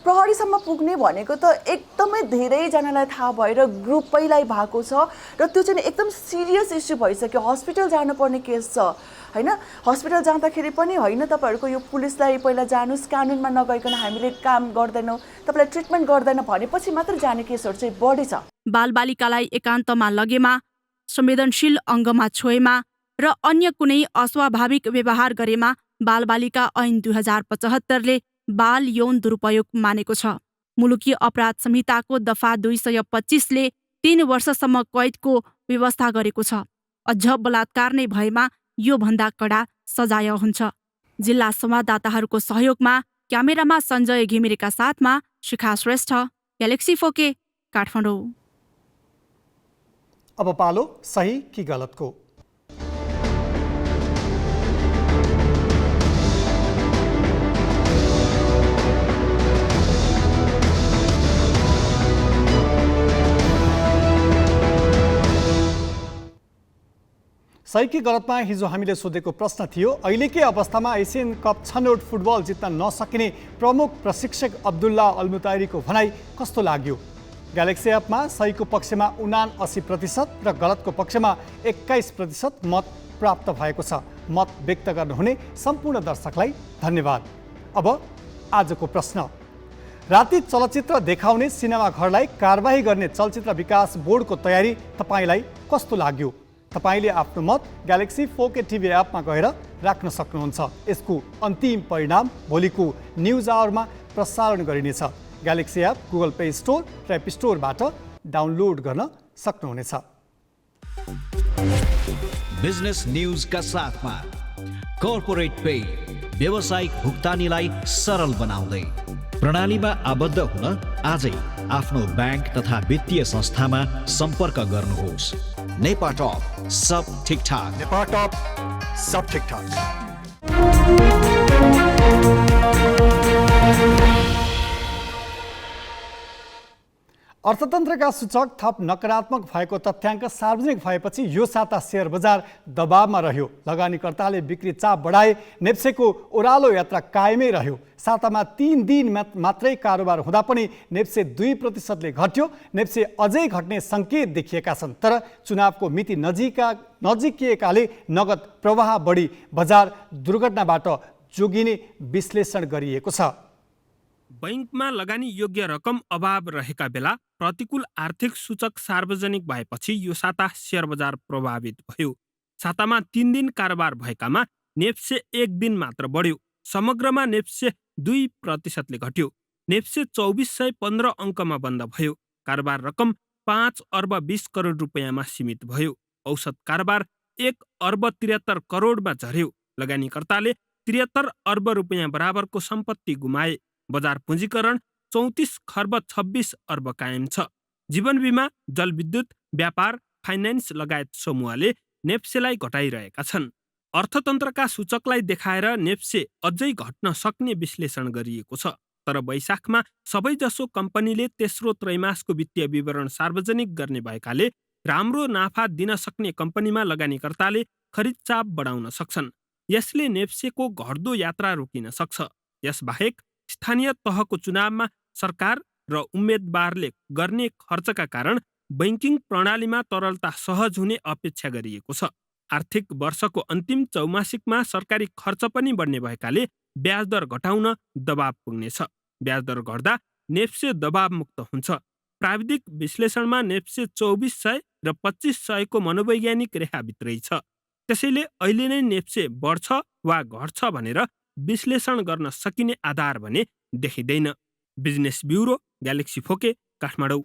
प्रहरीसम्म पुग्ने भनेको त एकदमै धेरैजनालाई थाहा भएर ग्रुपैलाई भएको छ र त्यो चाहिँ एकदम सिरियस इस्यु भइसक्यो। हस्पिटल जानुपर्ने केस छ हैन, हस्पिटल जाँदाखेरि पनि होइन तपाईँहरूको यो पुलिसलाई पहिला जानुस्, कानुनमा नगइकन हामीले काम गर्दैनौँ, तपाईँलाई ट्रिटमेन्ट गर्दैन भनेपछि मात्र जाने केसहरू चाहिँ बढी छ। बालबालिकालाई एकान्तमा लगेमा, संवेदनशील अङ्गमा छोएमा र अन्य कुनै अस्वाभाविक व्यवहार गरेमा बालबालिका ऐन 2075ले बाल यौन दुरुपयोग मानेको छ। मुलुकी अपराध संहिताको दफा 225ले 3 वर्षसम्म कैदको व्यवस्था गरेको छ। अझ बलात्कार नै भएमा यो भन्दा कडा सजाय हुन्छ। जिल्ला संवाददाताहरूको सहयोगमा क्यामेरामा सञ्जय घिमिरेका साथमा शिखा श्रेष्ठ, ग्यालेक्सी 4K, काठमाडौँ। अब पालो सही कि गलतको। सही कि गलतमा हिजो हामीले सोधेको प्रश्न थियो, अहिलेकै अवस्थामा एसियन कप छनौट फुटबल जित्न नसकिने प्रमुख प्रशिक्षक अब्दुल्ला अल्मुताइरीको भनाई कस्तो लाग्यो? ग्यालेक्सी एपमा सहीको पक्षमा 79% र गलतको पक्षमा 21% मत प्राप्त भएको छ। मत व्यक्त गर्नुहुने सम्पूर्ण दर्शकलाई धन्यवाद। अब आजको प्रश्न, राति चलचित्र देखाउने सिनेमाघरलाई कारबाही गर्ने चलचित्र विकास बोर्डको तयारी तपाईँलाई कस्तो लाग्यो? तपाईले आफ्नो मत ग्यालेक्सी 4K टिभी एपमा गएर राख्न सक्नुहुन्छ। यसको अन्तिम परिणाम भोलिको न्युज आवरमा प्रसारण गरिनेछ। Galaxy app Google play store र एप स्टोरबाट डाउनलोड गर्न सक्नुहुनेछ। बिजनेस न्यूज का साथमा कॉर्पोरेट पे व्यावसायिक भुक्तानीलाई सरल बनाउँदै। प्रणालीमा आबद्ध हुन आजै आफ्नो ब्याङ्क तथा वित्तीय संस्थामा सम्पर्क गर्नुहोस्। नेपाटप, सब ठिकठाक। नेपाटप, सब ठिकठाक। अर्थतन्त्रका सूचक थप नकारात्मक भएको तथ्याङ्क सार्वजनिक भएपछि यो साता शेयर बजार दबावमा रह्यो। लगानीकर्ताले बिक्री चाप बढाए, नेप्सेको ओह्रालो यात्रा कायमै रह्यो। सातामा 3 दिन मात्रै कारोबार हुँदा पनि नेप्से 2%ले घट्यो। नेप्से अझै घट्ने सङ्केत देखिएका छन्, तर चुनावको मिति नजिकिएकाले नगद प्रवाह बढी बजार दुर्घटनाबाट जोगिने विश्लेषण गरिएको छ। बैंकमा लगानी योग्य रकम अभाव रहेका बेला प्रतिकूल आर्थिक सूचक सार्वजनिक भएपछि यो साता शेयर बजार प्रभावित भयो। सातामा 3 दिन कारोबार भएकामा नेप्से 1 दिन मात्र बढ्यो। समग्रमा नेप्से 2%ले घट्यो। नेप्से 2415 अङ्कमा बन्द भयो। कारोबार रकम 5 अर्ब 20 करोड रुपियाँमा सीमित भयो। औसत कारोबार 1 अर्ब 73 करोडमा झर्यो। लगानीकर्ताले 73 अर्ब रुपियाँ बराबरको सम्पत्ति गुमाए। बजार पुँजीकरण 34 खर्ब 26 अर्ब कायम छ। जीवन बिमा, जलविद्युत, व्यापार, फाइनेन्स लगायत समूहले नेप्सेलाई घटाइरहेका छन्। अर्थतन्त्रका सूचकलाई देखाएर नेप्से अझै घट्न सक्ने विश्लेषण गरिएको छ। तर वैशाखमा सबैजसो कम्पनीले तेस्रो त्रैमासको वित्तीय विवरण सार्वजनिक गर्ने भएकाले राम्रो नाफा दिन सक्ने कम्पनीमा लगानीकर्ताले खरिद चाप बढाउन सक्छन्। यसले नेप्सेको घट्दो यात्रा रोकिन सक्छ। यसबाहेक स्थानीय तहको चुनावमा सरकार र उम्मेदवारले गर्ने खर्चका कारण बैंकिङ प्रणालीमा तरलता सहज हुने अपेक्षा गरिएको छ। आर्थिक वर्षको अन्तिम चौमासिकमा सरकारी खर्च पनि बढ्ने भएकाले ब्याज दर घटाउन दबाव पुग्नेछ। ब्याज दर घट्दा नेप्से दबावमुक्त हुन्छ। प्राविधिक विश्लेषणमा नेप्से 2400 र 2500 को मनोवैज्ञानिक रेखाभित्रै छ। त्यसैले अहिले नै नेप्से बढ्छ वा घट्छ भनेर विश्लेषण गर्न सकिने आधार भने देखिँदैन। Business bureau, galaxy four K, Kathmandu.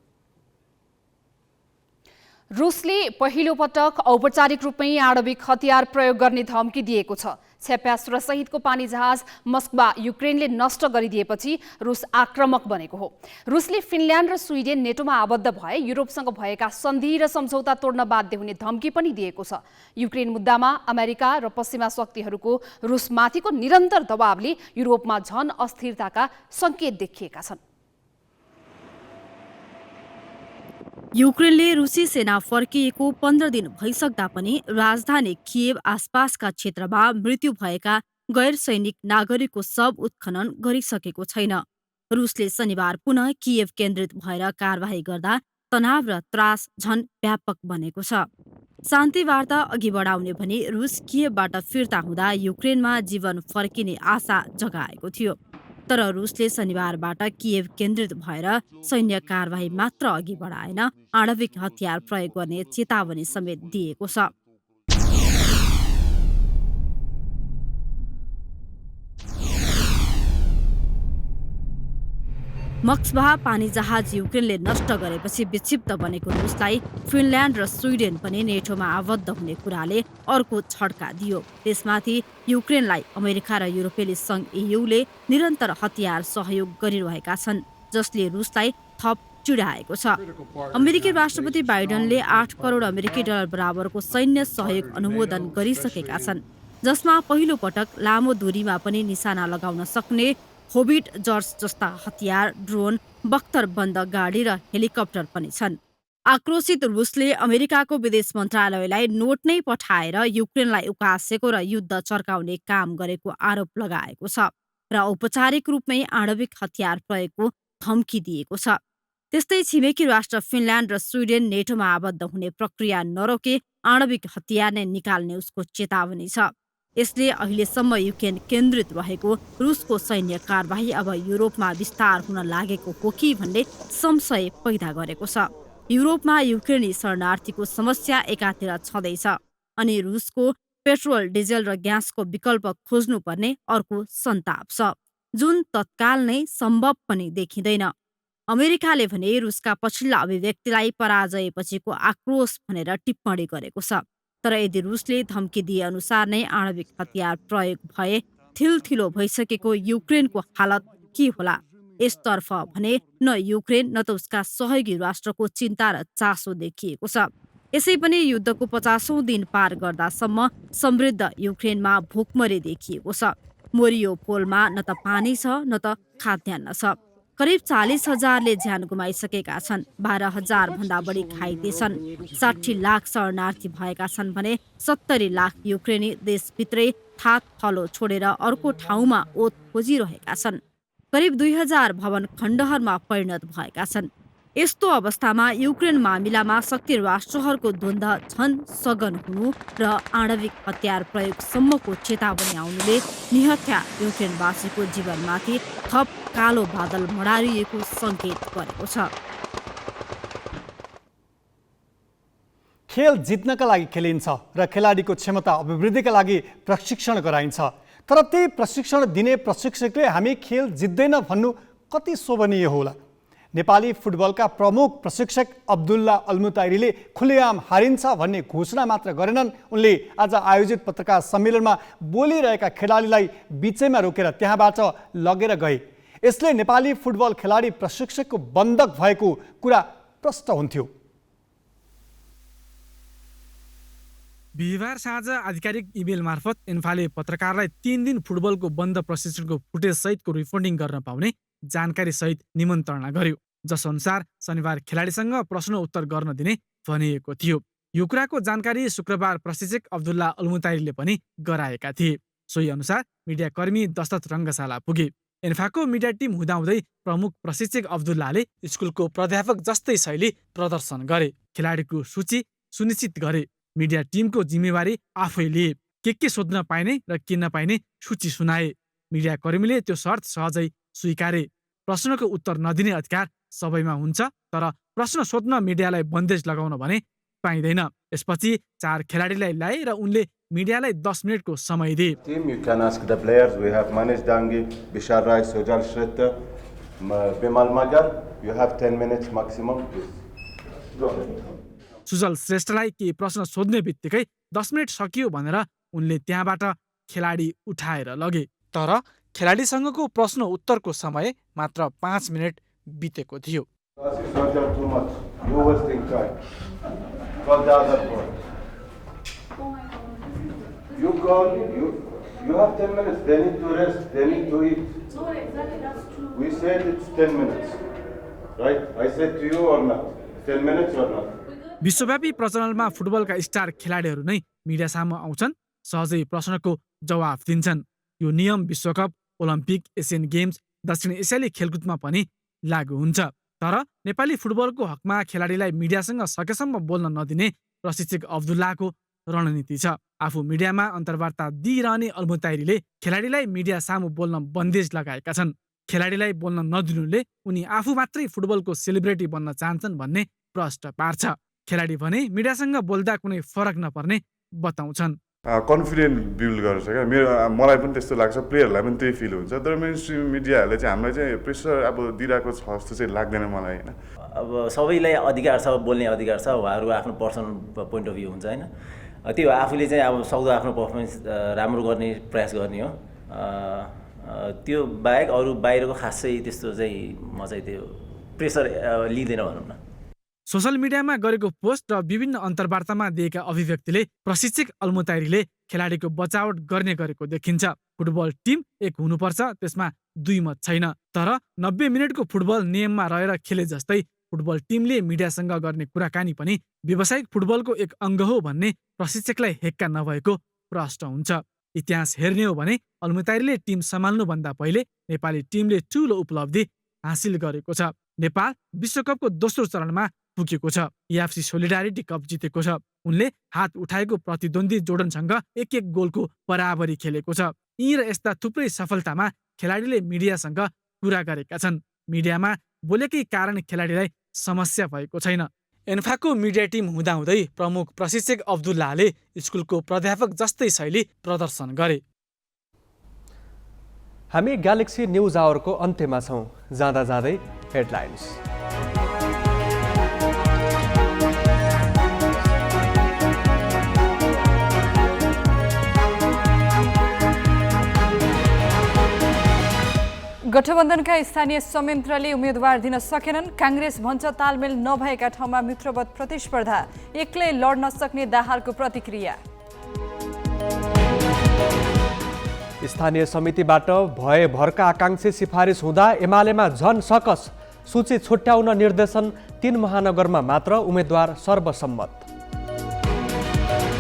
रुसले पहिलो पटक औपचारिक रूपमै आणविक हतियार प्रयोग गर्ने धम्की दिएको छ। क्षेप्यास्त्र सहितको पानी जहाज मस्कवा युक्रेनले नष्ट गरिदिएपछि रुस आक्रामक बनेको हो। रुसले फिनल्यान्ड र स्विडेन नेटोमा आबद्ध भए युरोपसँग भएका सन्धि र सम्झौता तोड्न बाध्य हुने धम्की पनि दिएको छ। युक्रेन मुद्दामा अमेरिका र पश्चिमा शक्तिहरूको रुसमाथिको निरन्तर दबावले युरोपमा झन अस्थिरताका सङ्केत देखिएका छन्। युक्रेनले रुसी सेना फर्किएको 15 दिन भइसक्दा पनि राजधानी किएभ आसपासका क्षेत्रमा मृत्यु भएका गैर सैनिक नागरिकको शव उत्खनन गरिसकेको छैन। रुसले शनिबार पुनः किएभ केन्द्रित भएर कारबाही गर्दा तनाव र त्रास झन व्यापक बनेको छ। शान्ति वार्ता अघि बढाउने भने रुस किएभबाट फिर्ता हुँदा युक्रेनमा जीवन फर्किने आशा जगाएको थियो। तर रुसले शनिबारबाट किएभ केन्द्रित भएर सैन्य कारबाही मात्र अघि बढाएन, आणविक हतियार प्रयोग गर्ने चेतावनी समेत दिएको छ। मस्कवा पानी जहाज युक्रेनले नष्ट गरेपछि विक्षिप्त बनेको रुसलाई फिनल्यान्ड र स्विडेन पनि नेटोमा आबद्ध हुने कुराले अर्को छड्का दियो। त्यसमाथि युक्रेनलाई अमेरिका र युरोपेली सङ्घ EUले निरन्तर हतियार सहयोग गरिरहेका छन्, जसले रुसलाई थप चिडाएको छ। अमेरिकी राष्ट्रपति बाइडनले 8 करोड अमेरिकी डलर बराबरको सैन्य सहयोग अनुमोदन गरिसकेका छन्, जसमा पहिलो पटक लामो दूरीमा पनि निशाना लगाउन सक्ने होबिट जर्ज जस्ता हतियार, ड्रोन, बख्तरबन्द गाडी र हेलिकप्टर पनि छन्। आक्रोशित रुसले अमेरिकाको विदेश मन्त्रालयलाई नोट नै पठाएर युक्रेनलाई उकासेको र युद्ध चर्काउने काम गरेको आरोप लगाएको छ र औपचारिक रूपमै आणविक हतियार प्रयोगको धम्की दिएको छ। त्यस्तै छिमेकी राष्ट्र फिनल्यान्ड र स्विडेन नेटोमा आबद्ध हुने प्रक्रिया नरोके आणविक हतियार नै निकाल्ने उसको चेतावनी छ। यसले अहिलेसम्म युक्रेन केन्द्रित रहेको रुसको सैन्य कारबाही अब युरोपमा विस्तार हुन लागेको हो कि भन्ने संशय पैदा गरेको छ। युरोपमा युक्रेनी शरणार्थीको समस्या एकातिर छँदैछ अनि रुसको पेट्रोल, डिजेल र ग्यासको विकल्प खोज्नुपर्ने अर्को सन्ताप छ, जुन तत्काल नै सम्भव पनि देखिँदैन। अमेरिकाले भने रुसका पछिल्ला अभिव्यक्तिलाई पराजयपछिको आक्रोश भनेर टिप्पणी गरेको छ। तर यदि रुसले धम्की दिए अनुसार नै आणविक हतियार प्रयोग भए थिलथिलो भइसकेको युक्रेनको हालत के होला? यसतर्फ भने न युक्रेन न त उसका सहयोगी राष्ट्रको चिन्ता र चासो देखिएको छ। यसै पनि युद्धको 50औं दिन पार गर्दासम्म समृद्ध युक्रेनमा भोकमरी देखिएको छ। मोरियोपोलमा न त पानी छ न त खाद्यान्न छ। करिब 40,000ले ज्यान गुमाइसकेका छन्। 12,000 भन्दा बढी घाइते छन्। 60 लाख शरणार्थी भएका छन् भने 70 लाख युक्रेनी देशभित्रै थाक थलो छोडेर अर्को ठाउँमा ओत खोजिरहेका छन्। करिब 2000 भवन खण्डहरमा परिणत भएका छन्। यस्तो अवस्थामा युक्रेन मामिलामा शक्ति राष्ट्रहरूको द्वन्द्व झन सघन हुनु र आणविक हतियार प्रयोगसम्मको चेतावनी आउनुले निहत्था युक्रेनवासीको जीवनमाथि थप कालो बादल मडारिएको सङ्केत गरेको छ। खेल जित्नका लागि खेलिन्छ र खेलाडीको क्षमता अभिवृद्धिका लागि प्रशिक्षण गराइन्छ। तर त्यही प्रशिक्षण दिने प्रशिक्षकले हामी खेल जित्दैन भन्नु कति शोभनीय होला? नेपाली फुटबलका प्रमुख प्रशिक्षक अब्दुल्ला अल्मुताइरीले खुलेआम हारिन्छ भन्ने घोषणा मात्र गरेनन्, उनले आज आयोजित पत्रकार सम्मेलनमा बोलिरहेका खेलाडीलाई बिचैमा रोकेर त्यहाँबाट लगेर गए। यसले नेपाली फुटबल खेलाडी प्रशिक्षकको बन्धक भएको कुरा प्रष्ट हुन्थ्यो। बिहिबार साँझ आधिकारिक इमेल मार्फत एन्फाले पत्रकारलाई 3 दिन फुटबलको बन्द प्रशिक्षणको फुटेज सहितको रिपोर्टिङ गर्न पाउने जानकारी सहित निमन्त्रणा गर्यो, जसअनुसार शनिबार खेलाडीसँग प्रश्न उत्तर गर्न दिने भनिएको थियो। यो कुराको जानकारी शुक्रबार प्रशिक्षक अब्दुल्ला अल्मुताइरीले पनि गराएका थिए। सोही अनुसार मिडियाकर्मी दशरथ रङ्गशाला पुगे। एन्फाको मिडिया टिम हुँदाहुँदै प्रमुख प्रशिक्षक अब्दुल्लाले स्कुलको प्राध्यापक जस्तै शैली प्रदर्शन गरे। खेलाडीको सूची सुनिश्चित गरे। मिडिया टिमको जिम्मेवारी आफै लिए। के सोध्न पाइने र के नपाइने सूची सुनाए। मिडियाकर्मीले त्यो शर्त सहजै स्वीकारे। प्रश्नको उत्तर नदिने अधिकार सबैमा हुन्छ, तर प्रश्न सोध्न मिडियालाई बन्देज लगाउन भने पाइँदैन। यसपछि 4 खेलाडीलाई ल्याए र उनले मिडियालाई 10 मिनेटको समय दिए। Team, you can ask the players. We have Manish Dangi, Bishar Rai, Sojal Shretter, Bimal Magar. You have 10 minutes maximum. Go ahead. Sujal श्रेष्ठलाई के प्रश्न सोध्ने बित्तिकै 10 मिनट सकियो भनेर उनले त्यहाँबाट खेलाडी उठाएर लगे। तर खेलाडीसँगको प्रश्न उत्तरको समय मात्र 5 मिनट बितेको थियो। विश्वव्यापी प्रचलनमा फुटबलका स्टार खेलाडीहरू नै मिडिया सामु आउँछन्, सहजै प्रश्नको जवाफ दिन्छन्। यो नियम विश्वकप, ओलम्पिक, एसियन गेम्स, दक्षिण एसियाली खेलकुदमा पनि लागू हुन्छ। तर नेपाली फुटबलको हकमा खेलाडीलाई मिडियासँग सकेसम्म बोल्न नदिने प्रशिक्षक अब्दुल्लाको रणनीति छ। आफू मिडियामा अन्तर्वार्ता दिइरहने अल्मुताइरीले खेलाडीलाई मिडिया सामु बोल्न बन्देज लगाएका छन्। खेलाडीलाई बोल्न नदिनुले उनी आफू मात्रै फुटबलको सेलिब्रेटी बन्न चाहन्छन् भन्ने प्रश्न पार्छ। खेलाडी भने मिडियासँग बोल्दा कुनै फरक नपर्ने बताउँछन्। कन्फिडेन्ट बिल्ड गर्छ क्या, मलाई पनि त्यस्तो लाग्छ, प्लेयरहरूलाई पनि त्यही फिल हुन्छ। तर मेन स्ट्रिम मिडियाहरूले चाहिँ हामीलाई चाहिँ प्रेसर अब दिइरहेको छ जस्तो चाहिँ लाग्दैन मलाई होइन। अब सबैलाई अधिकार छ, बोल्ने अधिकार छ, उहाँहरूको आफ्नो पर्सनल पोइन्ट अफ भ्यू हुन्छ होइन। त्यो आफूले चाहिँ अब सक्दो आफ्नो पर्फर्मेन्स राम्रो गर्ने प्रयास गर्ने हो। त्यो बाहेक अरू बाहिरको खासै त्यस्तो चाहिँ म चाहिँ त्यो प्रेसर लिँदैन भनौँ न। सोसल मिडियामा गरेको पोस्ट र विभिन्न अन्तर्वार्तामा दिएका अभिव्यक्तिले प्रशिक्षक अल्मुताइरीले खेलाडीको बचावट गर्ने गरेको देखिन्छ। फुटबल टिम एक हुनुपर्छ, त्यसमा दुई मत छैन। तर 90 मिनटको फुटबल नियममा रहेर खेले जस्तै फुटबल टिमले मिडियासँग गर्ने कुराकानी पनि व्यावसायिक फुटबलको एक अङ्ग हो भन्ने प्रशिक्षकलाई हेक्का नभएको प्रश्न हुन्छ। इतिहास हेर्ने हो भने अल्मुताइरीले टिम सम्हाल्नुभन्दा पहिले नेपाली टिमले ठूलो उपलब्धि हासिल गरेको छ। नेपाल विश्वकपको दोस्रो चरणमा पुगेको छ। एएफसी सोलिडारिटी कप जितेको छ। उनले हात उठाएको प्रतिद्वन्दी जोर्डनसँग 1-1 गोलको बराबरी खेलेको छ। यी र यस्ता थुप्रै सफलतामा खेलाडीले मिडियासँग कुरा गरेका छन्। मिडियामा बोलेकै कारण खेलाडीलाई समस्या भएको छैन। एन्फाको मिडिया टिम हुँदाहुँदै प्रमुख प्रशिक्षक अब्दुल्लाले स्कुलको प्राध्यापक जस्तै शैली प्रदर्शन गरे। हामी ग्यालेक्सी न्युज आवरको अन्त्यमा छौँ। जाँदा जाँदै हेडलाइन्स। गठबन्धनका स्थानीय संयन्त्रले उम्मेदवार दिन सकेनन्। काङ्ग्रेस भन्छ तालमेल नभएका ठाउँमा मित्रवत प्रतिस्पर्धा, एक्लै लड्न सक्ने दाहालको प्रतिक्रिया। स्थानीय समितिबाट भए भरका आकाङ्क्षी सिफारिस हुँदा एमालेमा झन सकस। सूची छुट्याउन निर्देशन, 3 महानगरमा मात्र उम्मेदवार सर्वसम्मत।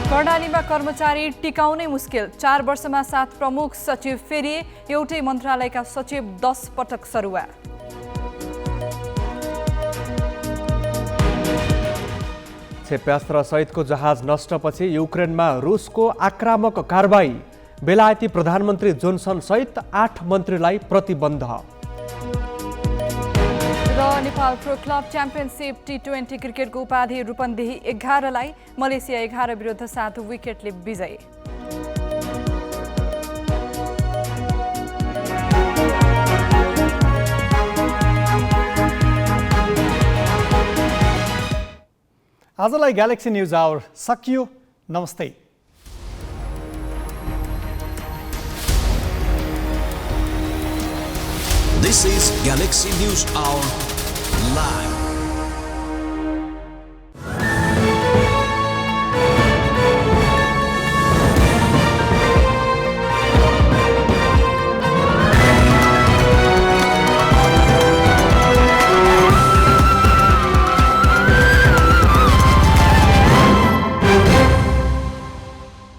कर्णालीमा कर्मचारी टिकाउनै मुस्किल। 4 वर्षमा 7 प्रमुख सचिव फेरिए। एउटै मन्त्रालयका सचिव 10 पटक सरुवा। क्षेप्यास्त्र सहितको जहाज नष्टपछि युक्रेनमा रुसको आक्रामक कारबाही। बेलायती प्रधानमन्त्री जोन्सन सहित 8 मन्त्रीलाई प्रतिबन्ध। र Nepal pro club championship T20 क्रिकेटको उपाधि रूपन्देही 11लाई, मलेसिया 11 विरुद्ध 7 विकेटले विजयी। आजलाई ग्यालेक्सी न्युज आवर सकियो। नमस्ते। This is Galaxy News Hour Live.